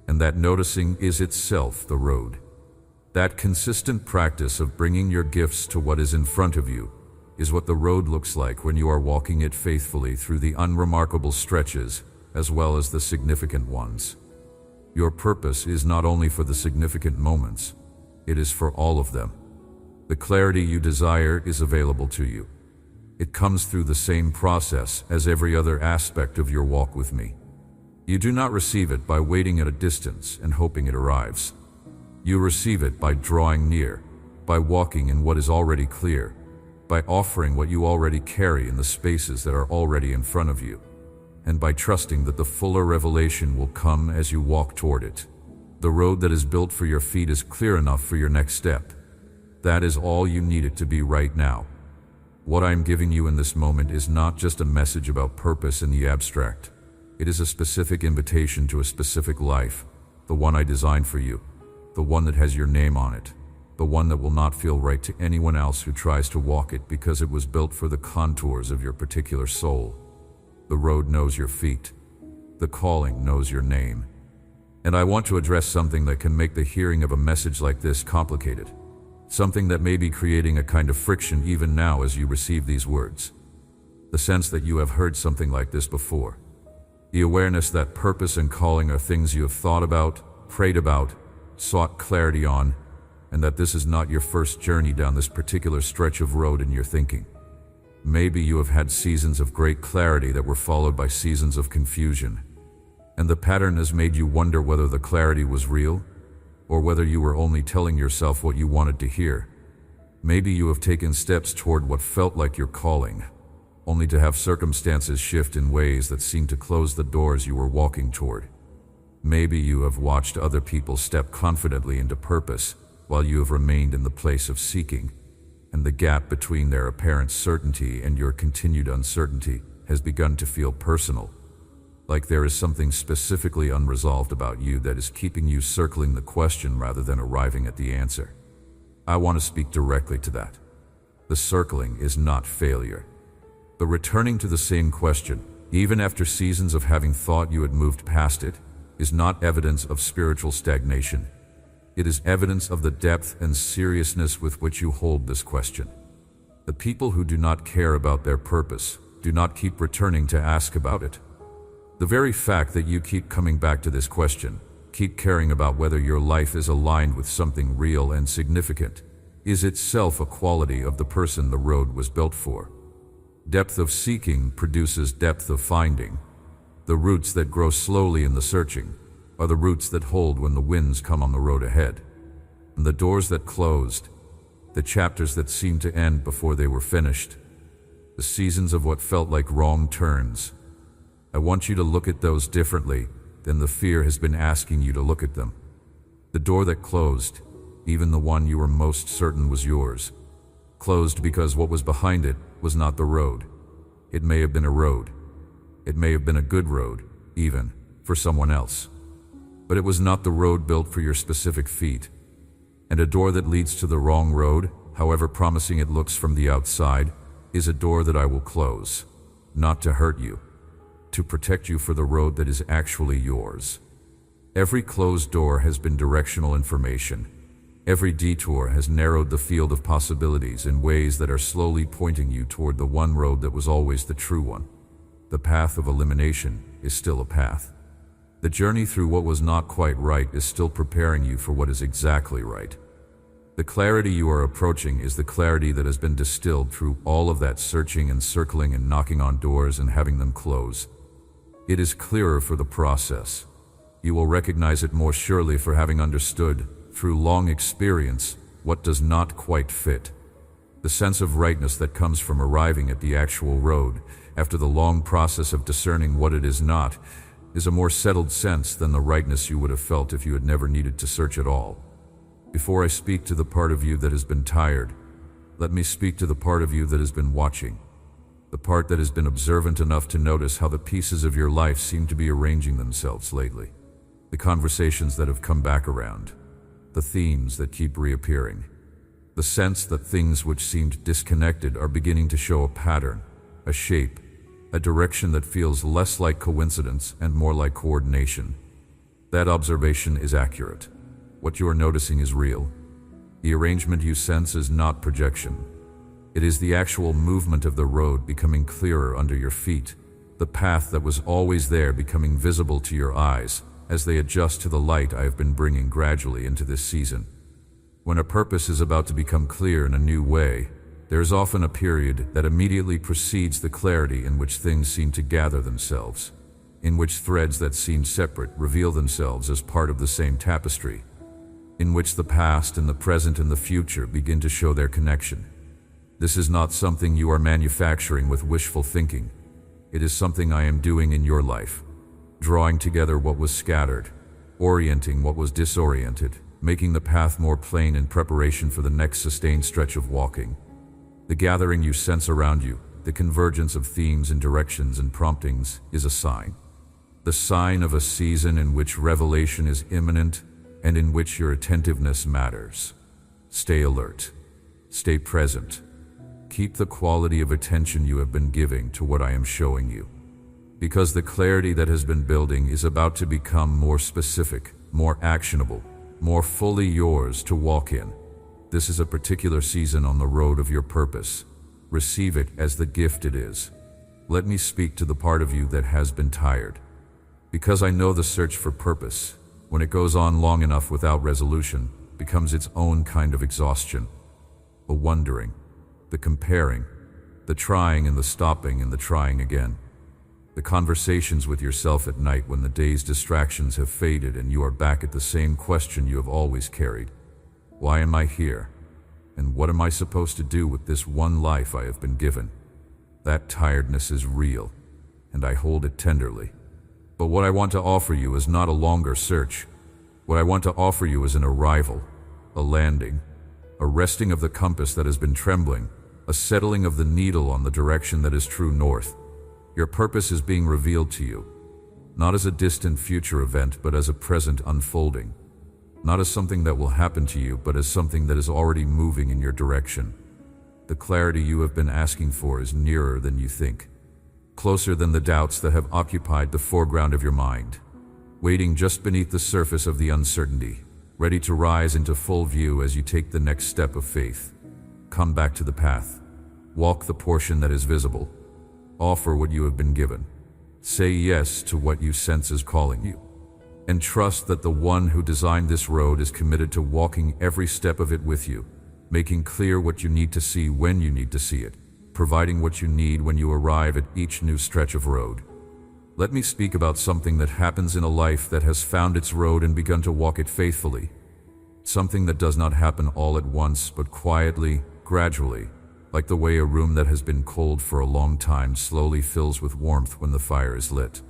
And that noticing is itself the road. That consistent practice of bringing your gifts to what is in front of you is what the road looks like when you are walking it faithfully through the unremarkable stretches as well as the significant ones. Your purpose is not only for the significant moments, it is for all of them. The clarity you desire is available to you. It comes through the same process as every other aspect of your walk with me. You do not receive it by waiting at a distance and hoping it arrives. You receive it by drawing near, by walking in what is already clear, by offering what you already carry in the spaces that are already in front of you, and by trusting that the fuller revelation will come as you walk toward it. The road that is built for your feet is clear enough for your next step. That is all you need it to be right now. What I am giving you in this moment is not just a message about purpose in the abstract. It is a specific invitation to a specific life, the one I designed for you, the one that has your name on it, the one that will not feel right to anyone else who tries to walk it because it was built for the contours of your particular soul. The road knows your feet. The calling knows your name. And I want to address something that can make the hearing of a message like this complicated. Something that may be creating a kind of friction even now as you receive these words. The sense that you have heard something like this before. The awareness that purpose and calling are things you have thought about, prayed about, sought clarity on, and that this is not your first journey down this particular stretch of road in your thinking. Maybe you have had seasons of great clarity that were followed by seasons of confusion, and the pattern has made you wonder whether the clarity was real, or whether you were only telling yourself what you wanted to hear. Maybe you have taken steps toward what felt like your calling, only to have circumstances shift in ways that seemed to close the doors you were walking toward. Maybe you have watched other people step confidently into purpose while you have remained in the place of seeking, and the gap between their apparent certainty and your continued uncertainty has begun to feel personal, like there is something specifically unresolved about you that is keeping you circling the question rather than arriving at the answer. I want to speak directly to that. The circling is not failure. The returning to the same question, even after seasons of having thought you had moved past it, is not evidence of spiritual stagnation. It is evidence of the depth and seriousness with which you hold this question. The people who do not care about their purpose do not keep returning to ask about it. The very fact that you keep coming back to this question, keep caring about whether your life is aligned with something real and significant, is itself a quality of the person the road was built for. Depth of seeking produces depth of finding. The roots that grow slowly in the searching are the roots that hold when the winds come on the road ahead. And the doors that closed, the chapters that seemed to end before they were finished, the seasons of what felt like wrong turns. I want you to look at those differently than the fear has been asking you to look at them. The door that closed, even the one you were most certain was yours, closed because what was behind it was not the road. It may have been a road. It may have been a good road, even, for someone else. But it was not the road built for your specific feet. And a door that leads to the wrong road, however promising it looks from the outside, is a door that I will close, not to hurt you, to protect you for the road that is actually yours. Every closed door has been directional information. Every detour has narrowed the field of possibilities in ways that are slowly pointing you toward the one road that was always the true one. The path of elimination is still a path. The journey through what was not quite right is still preparing you for what is exactly right. The clarity you are approaching is the clarity that has been distilled through all of that searching and circling and knocking on doors and having them close. It is clearer for the process. You will recognize it more surely for having understood, through long experience, what does not quite fit. The sense of rightness that comes from arriving at the actual road, after the long process of discerning what it is not, is a more settled sense than the rightness you would have felt if you had never needed to search at all. Before I speak to the part of you that has been tired, let me speak to the part of you that has been watching, the part that has been observant enough to notice how the pieces of your life seem to be arranging themselves lately, the conversations that have come back around, the themes that keep reappearing, the sense that things which seemed disconnected are beginning to show a pattern, a shape, a direction that feels less like coincidence and more like coordination. That observation is accurate. What you are noticing is real. The arrangement you sense is not projection. It is the actual movement of the road becoming clearer under your feet, the path that was always there becoming visible to your eyes as they adjust to the light I have been bringing gradually into this season. When a purpose is about to become clear in a new way, there is often a period that immediately precedes the clarity in which things seem to gather themselves, in which threads that seem separate reveal themselves as part of the same tapestry, in which the past and the present and the future begin to show their connection. This is not something you are manufacturing with wishful thinking. It is something I am doing in your life, drawing together what was scattered, orienting what was disoriented, making the path more plain in preparation for the next sustained stretch of walking. The gathering you sense around you, the convergence of themes and directions and promptings, is a sign. The sign of a season in which revelation is imminent and in which your attentiveness matters. Stay alert. Stay present. Keep the quality of attention you have been giving to what I am showing you. Because the clarity that has been building is about to become more specific, more actionable, more fully yours to walk in. This is a particular season on the road of your purpose. Receive it as the gift it is. Let me speak to the part of you that has been tired. Because I know the search for purpose, when it goes on long enough without resolution, becomes its own kind of exhaustion. The wondering, the comparing, the trying and the stopping and the trying again. The conversations with yourself at night when the day's distractions have faded and you are back at the same question you have always carried. Why am I here? And what am I supposed to do with this one life I have been given? That tiredness is real, and I hold it tenderly. But what I want to offer you is not a longer search. What I want to offer you is an arrival, a landing, a resting of the compass that has been trembling, a settling of the needle on the direction that is true north. Your purpose is being revealed to you, not as a distant future event, but as a present unfolding. Not as something that will happen to you, but as something that is already moving in your direction. The clarity you have been asking for is nearer than you think, closer than the doubts that have occupied the foreground of your mind, waiting just beneath the surface of the uncertainty, ready to rise into full view as you take the next step of faith. Come back to the path. Walk the portion that is visible. Offer what you have been given. Say yes to what you sense is calling you. And trust that the one who designed this road is committed to walking every step of it with you, making clear what you need to see when you need to see it, providing what you need when you arrive at each new stretch of road. Let me speak about something that happens in a life that has found its road and begun to walk it faithfully. Something that does not happen all at once, but quietly, gradually, like the way a room that has been cold for a long time slowly fills with warmth when the fire is lit.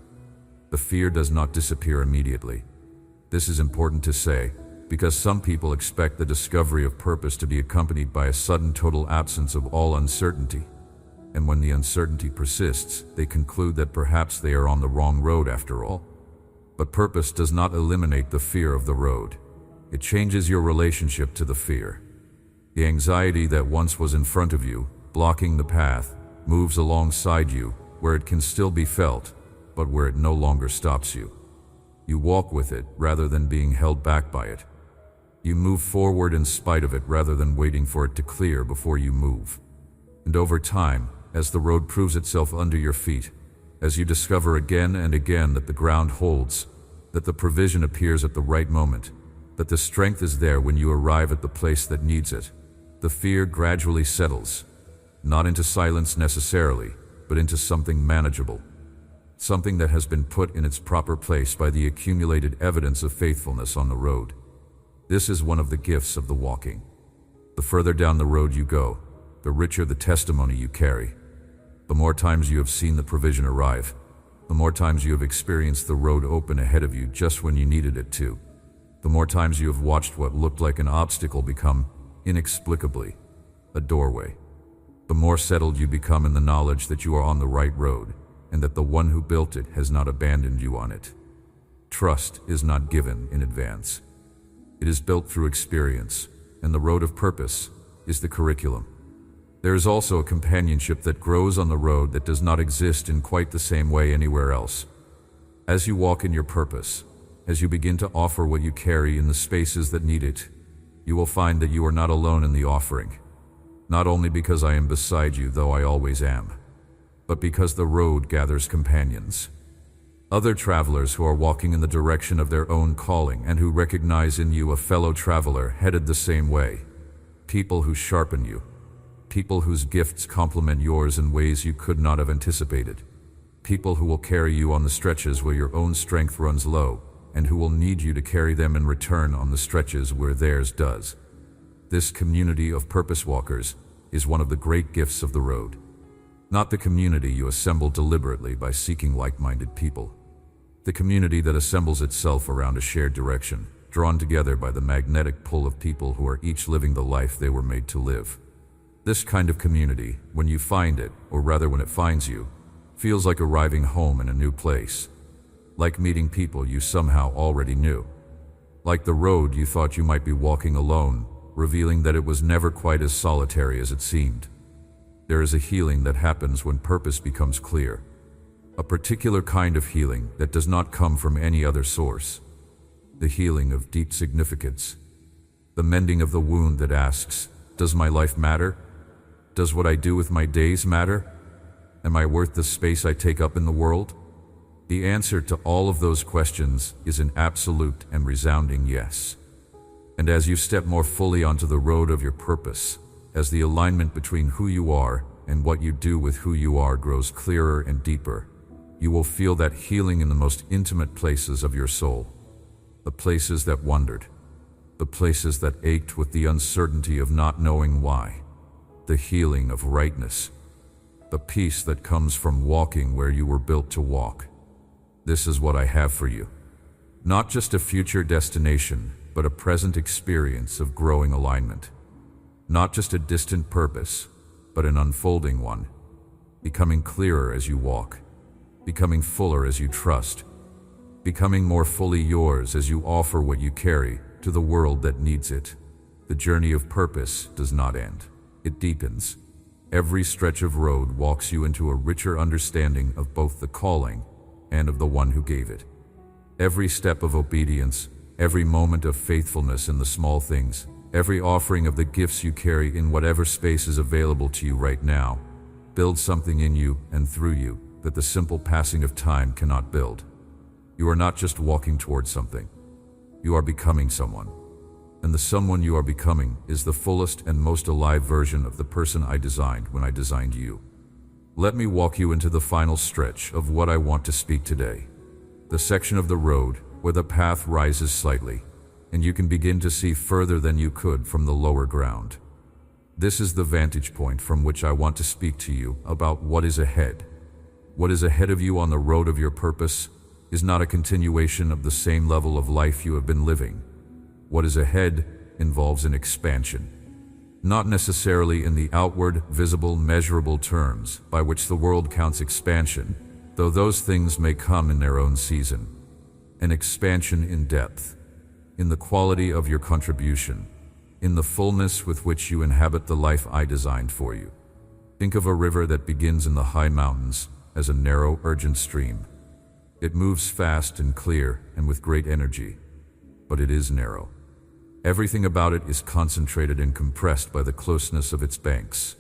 The fear does not disappear immediately. This is important to say, because some people expect the discovery of purpose to be accompanied by a sudden total absence of all uncertainty. And when the uncertainty persists, they conclude that perhaps they are on the wrong road after all. But purpose does not eliminate the fear of the road. It changes your relationship to the fear. The anxiety that once was in front of you, blocking the path, moves alongside you, where it can still be felt, but where it no longer stops you. You walk with it rather than being held back by it. You move forward in spite of it rather than waiting for it to clear before you move. And over time, as the road proves itself under your feet, as you discover again and again that the ground holds, that the provision appears at the right moment, that the strength is there when you arrive at the place that needs it, the fear gradually settles, not into silence necessarily, but into something manageable, something that has been put in its proper place by the accumulated evidence of faithfulness on the road. This is one of the gifts of the walking. The further down the road you go, the richer the testimony you carry. The more times you have seen the provision arrive, the more times you have experienced the road open ahead of you just when you needed it to. The more times you have watched what looked like an obstacle become, inexplicably, a doorway. The more settled you become in the knowledge that you are on the right road, and that the one who built it has not abandoned you on it. Trust is not given in advance. It is built through experience, and the road of purpose is the curriculum. There is also a companionship that grows on the road that does not exist in quite the same way anywhere else. As you walk in your purpose, as you begin to offer what you carry in the spaces that need it, you will find that you are not alone in the offering. Not only because I am beside you, though I always am, but because the road gathers companions. Other travelers who are walking in the direction of their own calling and who recognize in you a fellow traveler headed the same way. People who sharpen you. People whose gifts complement yours in ways you could not have anticipated. People who will carry you on the stretches where your own strength runs low, and who will need you to carry them in return on the stretches where theirs does. This community of purpose walkers is one of the great gifts of the road. Not the community you assemble deliberately by seeking like-minded people. The community that assembles itself around a shared direction, drawn together by the magnetic pull of people who are each living the life they were made to live. This kind of community, when you find it, or rather when it finds you, feels like arriving home in a new place. Like meeting people you somehow already knew. Like the road you thought you might be walking alone, revealing that it was never quite as solitary as it seemed. There is a healing that happens when purpose becomes clear. A particular kind of healing that does not come from any other source. The healing of deep significance. The mending of the wound that asks, does my life matter? Does what I do with my days matter? Am I worth the space I take up in the world? The answer to all of those questions is an absolute and resounding yes. And as you step more fully onto the road of your purpose, as the alignment between who you are and what you do with who you are grows clearer and deeper, you will feel that healing in the most intimate places of your soul. The places that wondered. The places that ached with the uncertainty of not knowing why. The healing of rightness. The peace that comes from walking where you were built to walk. This is what I have for you. Not just a future destination, but a present experience of growing alignment. Not just a distant purpose, but an unfolding one. Becoming clearer as you walk. Becoming fuller as you trust. Becoming more fully yours as you offer what you carry to the world that needs it. The journey of purpose does not end. It deepens. Every stretch of road walks you into a richer understanding of both the calling and of the one who gave it. Every step of obedience, every moment of faithfulness in the small things, every offering of the gifts you carry in whatever space is available to you right now, builds something in you and through you that the simple passing of time cannot build. You are not just walking towards something. You are becoming someone. And the someone you are becoming is the fullest and most alive version of the person I designed when I designed you. Let me walk you into the final stretch of what I want to speak today. The section of the road where the path rises slightly, and you can begin to see further than you could from the lower ground. This is the vantage point from which I want to speak to you about what is ahead. What is ahead of you on the road of your purpose is not a continuation of the same level of life you have been living. What is ahead involves an expansion. not necessarily in the outward, visible, measurable terms by which the world counts expansion, though those things may come in their own season. An expansion in depth, in the quality of your contribution, in the fullness with which you inhabit the life I designed for you. Think of a river that begins in the high mountains as a narrow, urgent stream. It moves fast and clear and with great energy, but it is narrow. Everything about it is concentrated and compressed by the closeness of its banks.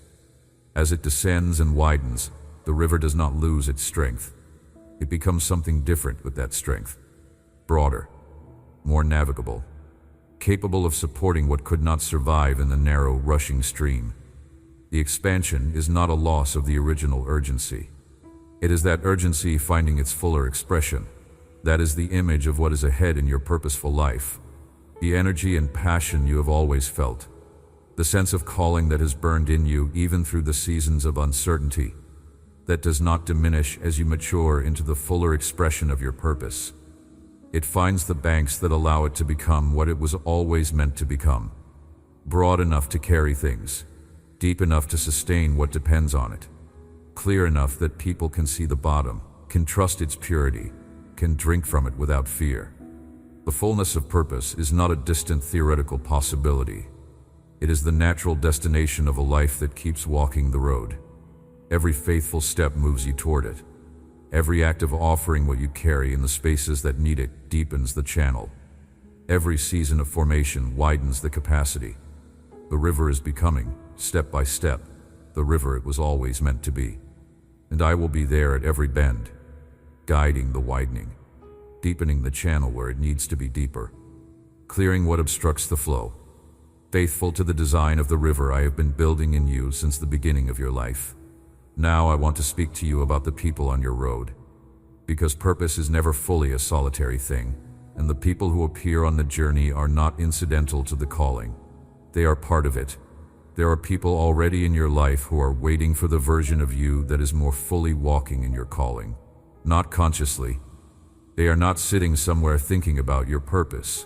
As it descends and widens, the river does not lose its strength. It becomes something different with that strength. Broader, more navigable, capable of supporting what could not survive in the narrow, rushing stream. The expansion is not a loss of the original urgency. It is that urgency finding its fuller expression. That is the image of what is ahead in your purposeful life. The energy and passion you have always felt. The sense of calling that has burned in you even through the seasons of uncertainty. That does not diminish as you mature into the fuller expression of your purpose. It finds the banks that allow it to become what it was always meant to become. Broad enough to carry things. Deep enough to sustain what depends on it. Clear enough that people can see the bottom, can trust its purity, can drink from it without fear. The fullness of purpose is not a distant theoretical possibility. It is the natural destination of a life that keeps walking the road. Every faithful step moves you toward it. Every act of offering what you carry in the spaces that need it deepens the channel. Every season of formation widens the capacity. The river is becoming, step by step, the river it was always meant to be. And I will be there at every bend, guiding the widening, deepening the channel where it needs to be deeper, clearing what obstructs the flow. Faithful to the design of the river I have been building in you since the beginning of your life. Now I want to speak to you about the people on your road. Because purpose is never fully a solitary thing, and the people who appear on the journey are not incidental to the calling. They are part of it. There are people already in your life who are waiting for the version of you that is more fully walking in your calling. Not consciously. They are not sitting somewhere thinking about your purpose,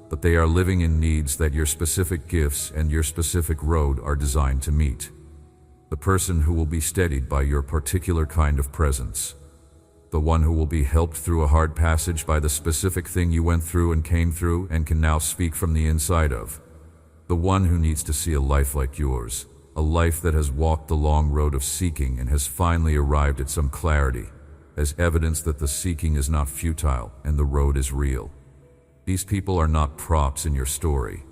but they are living in needs that your specific gifts and your specific road are designed to meet. The person who will be steadied by your particular kind of presence. The one who will be helped through a hard passage by the specific thing you went through and came through and can now speak from the inside of. The one who needs to see a life like yours, a life that has walked the long road of seeking and has finally arrived at some clarity, as evidence that the seeking is not futile and the road is real. These people are not props in your story.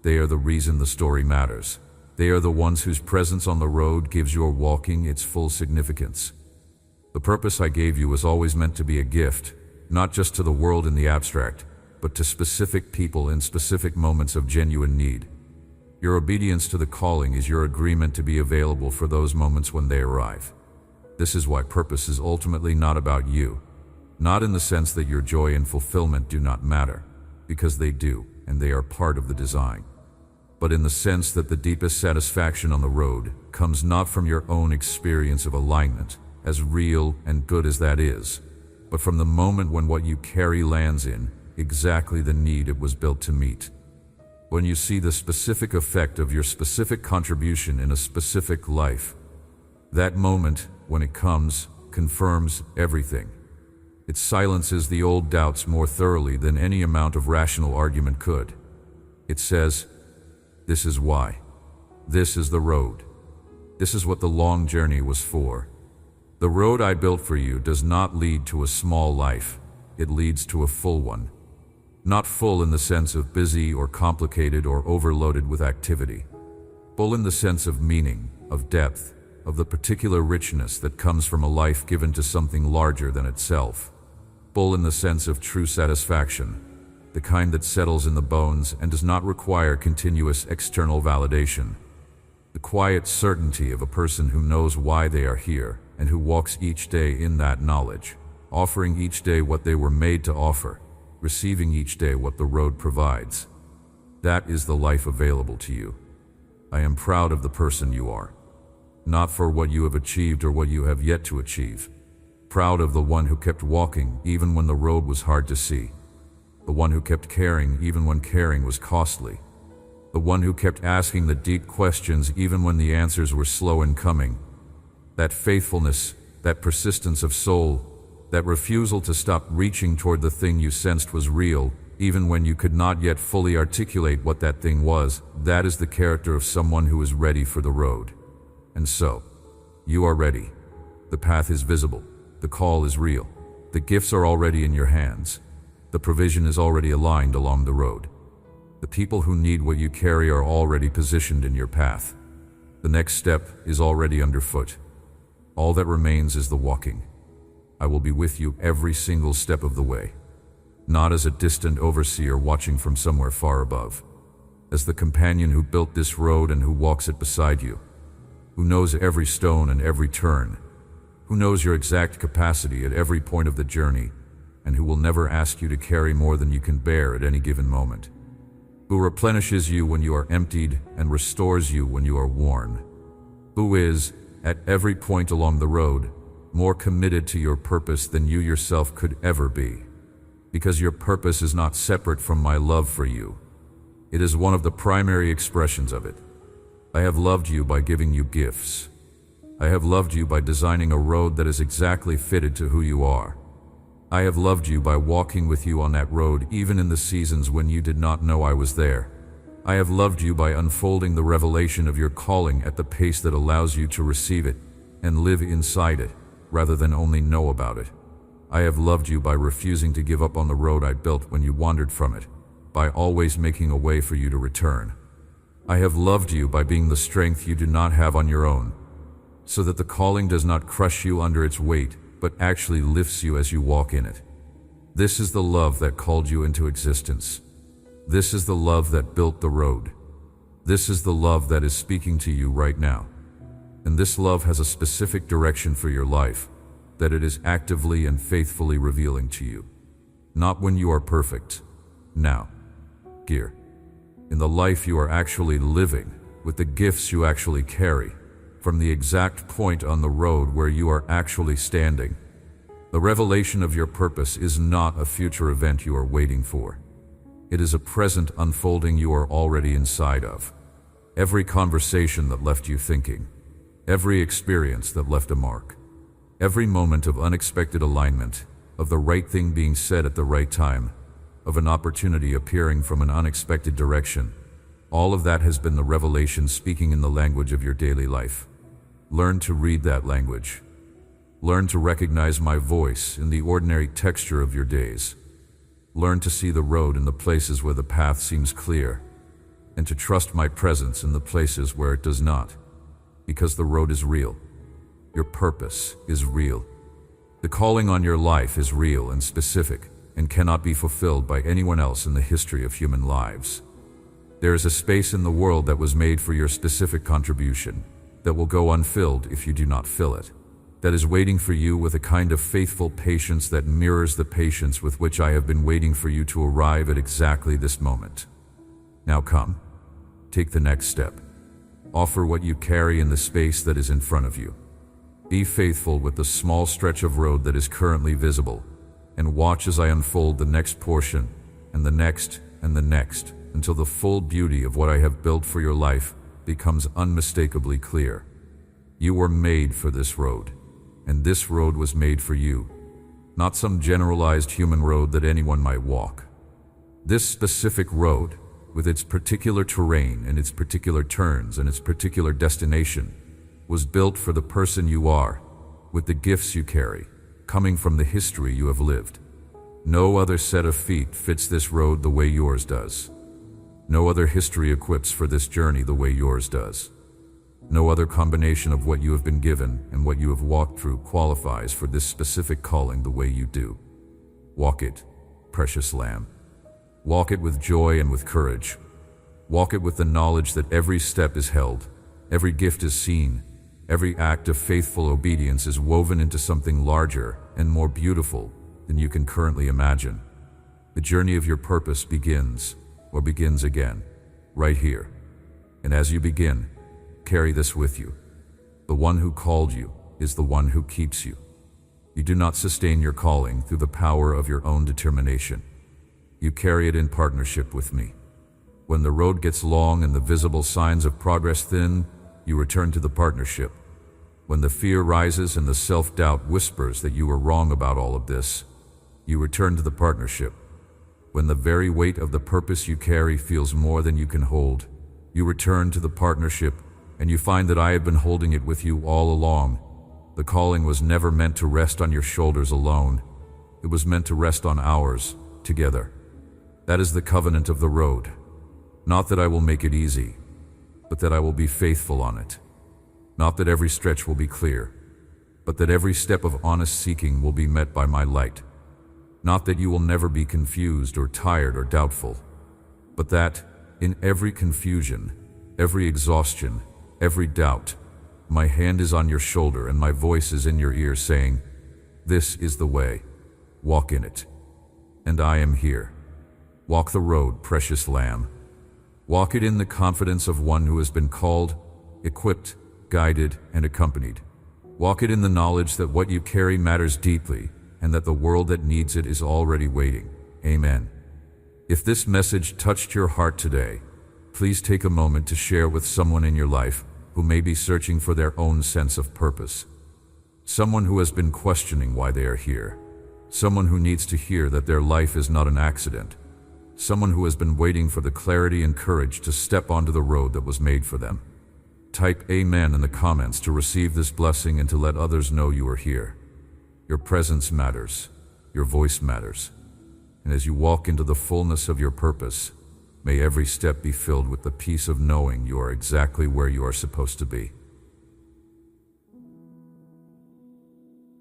They are the reason the story matters. They are the ones whose presence on the road gives your walking its full significance. The purpose I gave you was always meant to be a gift, not just to the world in the abstract, but to specific people in specific moments of genuine need. Your obedience to the calling is your agreement to be available for those moments when they arrive. This is why purpose is ultimately not about you. Not in the sense that your joy and fulfillment do not matter, because they do, and they are part of the design. But in the sense that the deepest satisfaction on the road comes not from your own experience of alignment, as real and good as that is, but from the moment when what you carry lands in exactly the need it was built to meet. When you see the specific effect of your specific contribution in a specific life, that moment, when it comes, confirms everything. It silences the old doubts more thoroughly than any amount of rational argument could. It says, this is why. This is the road. This is what the long journey was for. The road I built for you does not lead to a small life. It leads to a full one. Not full in the sense of busy or complicated or overloaded with activity. Full in the sense of meaning, of depth, of the particular richness that comes from a life given to something larger than itself. Full in the sense of true satisfaction, the kind that settles in the bones and does not require continuous external validation. The quiet certainty of a person who knows why they are here and who walks each day in that knowledge, offering each day what they were made to offer, receiving each day what the road provides. That is the life available to you. I am proud of the person you are. Not for what you have achieved or what you have yet to achieve. Proud of the one who kept walking even when the road was hard to see. The one who kept caring even when caring was costly. the one who kept asking the deep questions even when the answers were slow in coming. That faithfulness, that persistence of soul, that refusal to stop reaching toward the thing you sensed was real, even when you could not yet fully articulate what that thing was, that is the character of someone who is ready for the road. And so, you are ready. The path is visible. The call is real. The gifts are already in your hands. The provision is already aligned along the road. The people who need what you carry are already positioned in your path. The next step is already underfoot. All that remains is the walking. I will be with you every single step of the way, not as a distant overseer watching from somewhere far above, as the companion who built this road and who walks it beside you, who knows every stone and every turn, who knows your exact capacity at every point of the journey, and who will never ask you to carry more than you can bear at any given moment, who replenishes you when you are emptied and restores you when you are worn, who is, at every point along the road, more committed to your purpose than you yourself could ever be, because your purpose is not separate from my love for you. It is one of the primary expressions of it. I have loved you by giving you gifts. I have loved you by designing a road that is exactly fitted to who you are. I have loved you by walking with you on that road even in the seasons when you did not know I was there. I have loved you by unfolding the revelation of your calling at the pace that allows you to receive it and live inside it, rather than only know about it. I have loved you by refusing to give up on the road I built when you wandered from it, by always making a way for you to return. I have loved you by being the strength you do not have on your own, so that the calling does not crush you under its weight, but actually lifts you as you walk in it. This is the love that called you into existence. This is the love that built the road. This is the love that is speaking to you right now. And this love has a specific direction for your life that it is actively and faithfully revealing to you. Not when you are perfect. Now. Here. In the life you are actually living, with the gifts you actually carry, from the exact point on the road where you are actually standing. The revelation of your purpose is not a future event you are waiting for. It is a present unfolding you are already inside of. Every conversation that left you thinking, every experience that left a mark, every moment of unexpected alignment, of the right thing being said at the right time, of an opportunity appearing from an unexpected direction, all of that has been the revelation speaking in the language of your daily life. Learn to read that language. Learn to recognize my voice in the ordinary texture of your days. Learn to see the road in the places where the path seems clear, and to trust my presence in the places where it does not, because the road is real. Your purpose is real. The calling on your life is real and specific, and cannot be fulfilled by anyone else in the history of human lives. There is a space in the world that was made for your specific contribution, that will go unfilled if you do not fill it, that is waiting for you with a kind of faithful patience that mirrors the patience with which I have been waiting for you to arrive at exactly this moment. Now come, take the next step. Offer what you carry in the space that is in front of you. Be faithful with the small stretch of road that is currently visible, and watch as I unfold the next portion, and the next, and the next, until the full beauty of what I have built for your life becomes unmistakably clear. You were made for this road, and this road was made for you, not some generalized human road that anyone might walk. This specific road, with its particular terrain and its particular turns and its particular destination, was built for the person you are, with the gifts you carry, coming from the history you have lived. No other set of feet fits this road the way yours does. No other history equips for this journey the way yours does. No other combination of what you have been given and what you have walked through qualifies for this specific calling the way you do. Walk it, precious lamb. Walk it with joy and with courage. Walk it with the knowledge that every step is held, every gift is seen, every act of faithful obedience is woven into something larger and more beautiful than you can currently imagine. The journey of your purpose begins again, right here. And as you begin, carry this with you. The one who called you is the one who keeps you. You do not sustain your calling through the power of your own determination. You carry it in partnership with me. When the road gets long and the visible signs of progress thin, you return to the partnership. When the fear rises and the self-doubt whispers that you were wrong about all of this, you return to the partnership. When the very weight of the purpose you carry feels more than you can hold, you return to the partnership, and you find that I have been holding it with you all along. The calling was never meant to rest on your shoulders alone. It was meant to rest on ours, together. That is the covenant of the road. Not that I will make it easy, but that I will be faithful on it. Not that every stretch will be clear, but that every step of honest seeking will be met by my light. Not that you will never be confused or tired or doubtful, but that, in every confusion, every exhaustion, every doubt, my hand is on your shoulder and my voice is in your ear saying, "This is the way. Walk in it." And I am here. Walk the road, precious lamb. Walk it in the confidence of one who has been called, equipped, guided, and accompanied. Walk it in the knowledge that what you carry matters deeply, and that the world that needs it is already waiting. Amen. If this message touched your heart today, please take a moment to share with someone in your life who may be searching for their own sense of purpose. Someone who has been questioning why they are here. Someone who needs to hear that their life is not an accident. Someone who has been waiting for the clarity and courage to step onto the road that was made for them. Type Amen in the comments to receive this blessing and to let others know you are here. Your presence matters. Your voice matters. And as you walk into the fullness of your purpose, may every step be filled with the peace of knowing you are exactly where you are supposed to be.